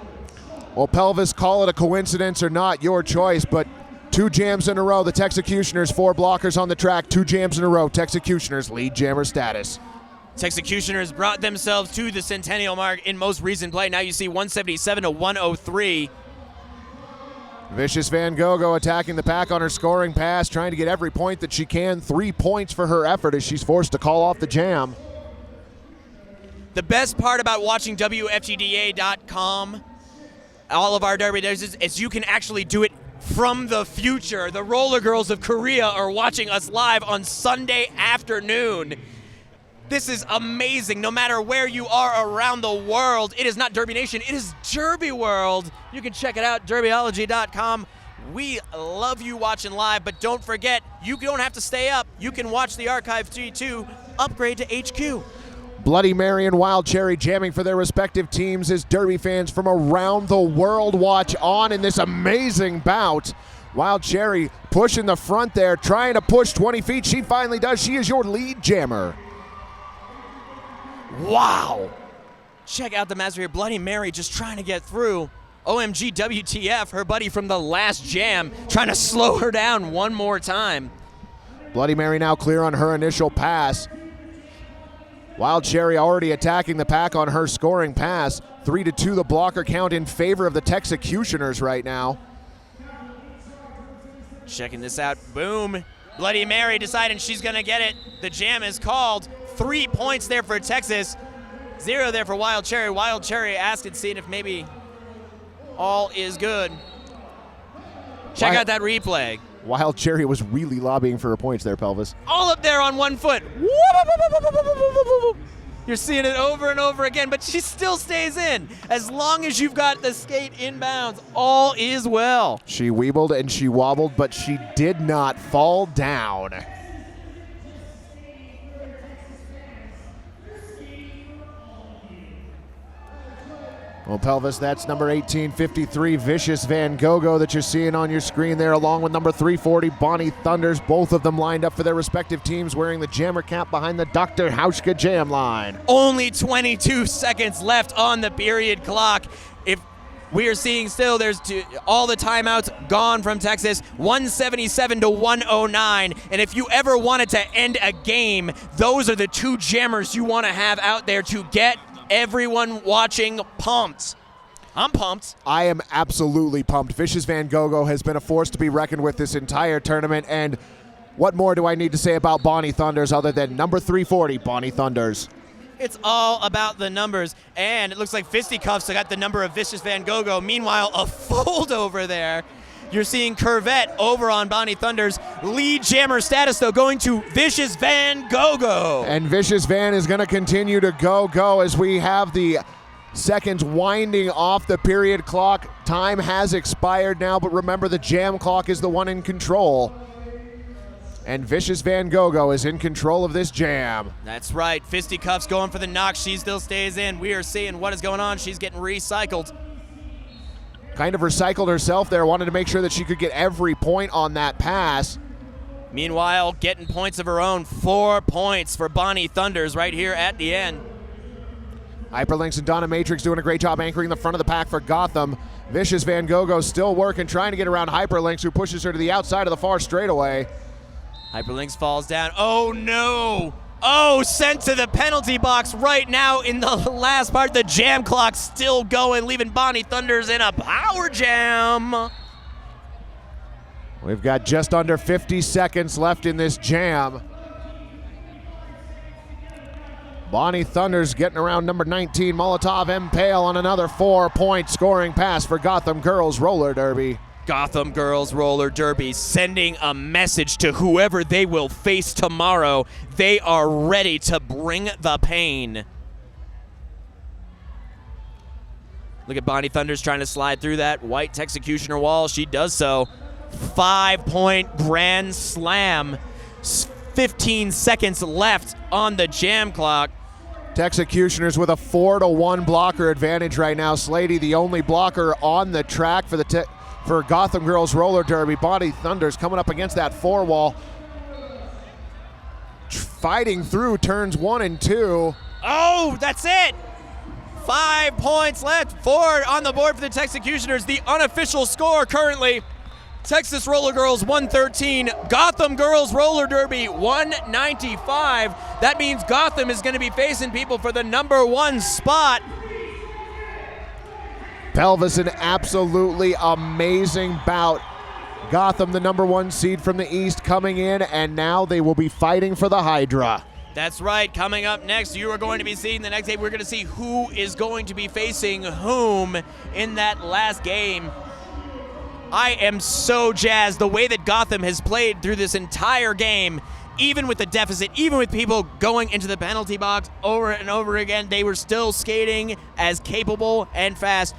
Well, Pelvis, call it a coincidence or not, your choice, but 2 jams in a row. The Texecutioners, 4 blockers on the track. 2 jams in a row. Texecutioners lead jammer status. Texecutioners brought themselves to the centennial mark in most recent play. Now you see 177 to 103. Vicious Van Gogo attacking the pack on her scoring pass, trying to get every point that she can. 3 points for her effort as she's forced to call off the jam. The best part about watching WFTDA.com, all of our Derby Days, is you can actually do it from the future. The Roller Girls of Korea are watching us live on Sunday afternoon. This is amazing. No matter where you are around the world, it is not Derby Nation, it is Derby World. You can check it out, derbyology.com. We love you watching live, but don't forget, you don't have to stay up. You can watch the Archive G2 upgrade to HQ. Bloody Mary and Wild Cherry jamming for their respective teams as Derby fans from around the world watch on in this amazing bout. Wild Cherry pushing the front there, trying to push 20 feet. She finally does. She is your lead jammer. Wow. Check out the master here. Bloody Mary just trying to get through. OMG WTF, her buddy from the last jam, trying to slow her down one more time. Bloody Mary now clear on her initial pass. Wild Cherry already attacking the pack on her scoring pass. 3-2 the blocker count in favor of the Texecutioners right now. Checking this out. Boom. Bloody Mary deciding she's going to get it. The jam is called. 3 points there for Texas. 0 there for Wild Cherry. Wild Cherry asking, seeing if maybe all is good. Check out that replay. Wild Cherry was really lobbying for her points there, Pelvis. All up there on one foot. You're seeing it over and over again, but she still stays in. As long as you've got the skate inbounds, all is well. She weebled and she wobbled, but she did not fall down. Well, Pelvis, that's number 1853, Vicious Van Gogo, that you're seeing on your screen there, along with number 340, Bonnie Thunders, both of them lined up for their respective teams wearing the jammer cap behind the Dr. Hauschka jam line. Only 22 seconds left on the period clock. If we are seeing still, there's all the timeouts gone from Texas, 177 to 109. And if you ever wanted to end a game, those are the 2 jammers you want to have out there to get everyone watching pumped. I'm pumped. I am absolutely pumped. Vicious Van Gogh has been a force to be reckoned with this entire tournament, and what more do I need to say about Bonnie Thunders other than number 340, Bonnie Thunders? It's all about the numbers, and it looks like Fisticuffs got the number of Vicious Van Gogh. Meanwhile, a fold over there. You're seeing Curvette over on Bonnie Thunders. Lead jammer status, though, going to Vicious Van Gogh. And Vicious Van is going to continue to go as we have the seconds winding off the period clock. Time has expired now, but remember the jam clock is the one in control. And Vicious Van Gogh is in control of this jam. That's right. Fisticuffs going for the knock. She still stays in. We are seeing what is going on. She's getting recycled. Kind of recycled herself there. Wanted to make sure that she could get every point on that pass. Meanwhile, getting points of her own. 4 points for Bonnie Thunders right here at the end. Hyperlinks and Donna Matrix doing a great job anchoring the front of the pack for Gotham. Vicious Van Gogh still working, trying to get around Hyperlinks, who pushes her to the outside of the far straightaway. Hyperlinks falls down. Oh, no. Oh, sent to the penalty box right now in the last part. The jam clock still going, leaving Bonnie Thunders in a power jam. We've got just under 50 seconds left in this jam. Bonnie Thunders getting around number 19, Molotov Impale, on another 4-point scoring pass for Gotham Girls Roller Derby. Gotham Girls Roller Derby sending a message to whoever they will face tomorrow. They are ready to bring the pain. Look at Bonnie Thunders trying to slide through that white Texecutioner wall. She does so. 5-point grand slam. 15 seconds left on the jam clock. Texecutioners with a 4-1 blocker advantage right now. Slady, the only blocker on the track for Gotham Girls Roller Derby. Bonnie Thunders coming up against that 4 wall. Fighting through turns 1 and 2. Oh, that's it. 5 points left. 4 on the board for the Texecutioners. The unofficial score currently, Texas Roller Girls 113, Gotham Girls Roller Derby 195. That means Gotham is going to be facing people for the number 1 spot. Pelvis, an absolutely amazing bout. Gotham, the number 1 seed from the East, coming in, and now they will be fighting for the Hydra. That's right. Coming up next, you are going to be seeing the next game. We're going to see who is going to be facing whom in that last game. I am so jazzed the way that Gotham has played through this entire game. Even with the deficit, even with people going into the penalty box over and over again, they were still skating as capable and fast,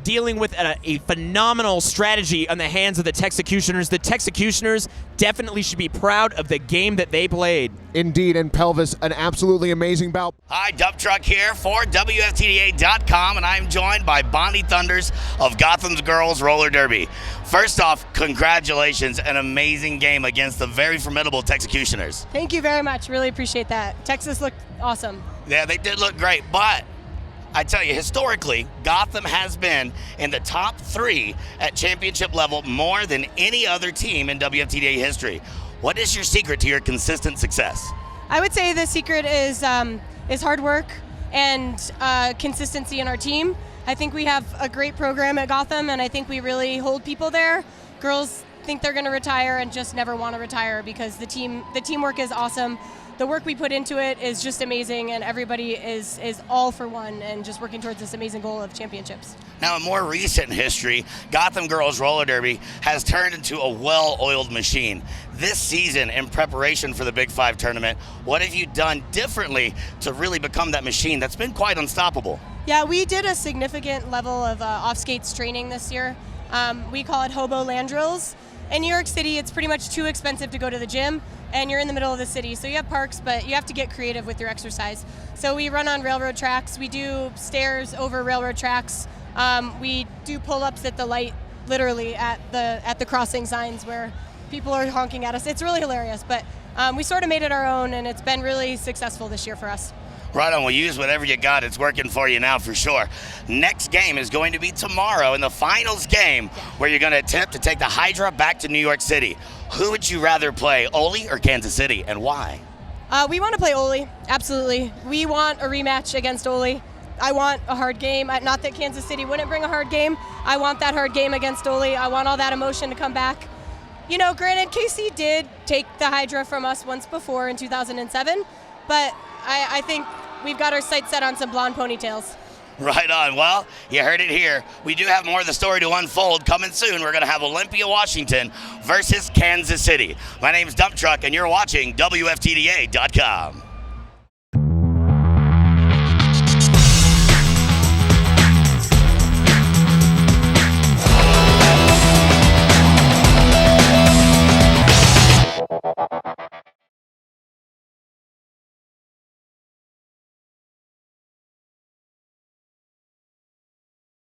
dealing with a phenomenal strategy on the hands of the Texecutioners. The Texecutioners definitely should be proud of the game that they played. Indeed, and Pelvis, an absolutely amazing bout. Hi, Dump Truck here for WFTDA.com, and I'm joined by Bonnie Thunders of Gotham's Girls Roller Derby. First off, congratulations, an amazing game against the very formidable Texecutioners. Thank you very much. Really appreciate that. Texas looked awesome. Yeah, they did look great, but I tell you, historically, Gotham has been in the top 3 at championship level more than any other team in WFTDA history. What is your secret to your consistent success? I would say the secret is hard work and consistency in our team. I think we have a great program at Gotham, and I think we really hold people there. Girls think they're going to retire and just never want to retire because the teamwork is awesome. The work we put into it is just amazing, and everybody is all for one and just working towards this amazing goal of championships. Now, in more recent history, Gotham Girls Roller Derby has turned into a well-oiled machine. This season, in preparation for the Big 5 tournament, what have you done differently to really become that machine that's been quite unstoppable? Yeah, we did a significant level of off-skates training this year. We call it Hobo Land Drills. In New York City, it's pretty much too expensive to go to the gym, and you're in the middle of the city, so you have parks, but you have to get creative with your exercise. So we run on railroad tracks, we do stairs over railroad tracks, we do pull-ups at the light, literally at the crossing signs where people are honking at us. It's really hilarious, but we sort of made it our own, and it's been really successful this year for us. Right on. We'll use whatever you got. It's working for you now for sure. Next game is going to be tomorrow in the finals game where you're going to attempt to take the Hydra back to New York City. Who would you rather play, Ole or Kansas City, and why? We want to play Ole, absolutely. We want a rematch against Ole. I want a hard game. Not that Kansas City wouldn't bring a hard game. I want that hard game against Ole. I want all that emotion to come back. You know, granted, KC did take the Hydra from us once before in 2007, but I think we've got our sights set on some blonde ponytails. Right on. Well, you heard it here. We do have more of the story to unfold coming soon. We're going to have Olympia, Washington versus Kansas City. My name's Dump Truck, and you're watching WFTDA.com.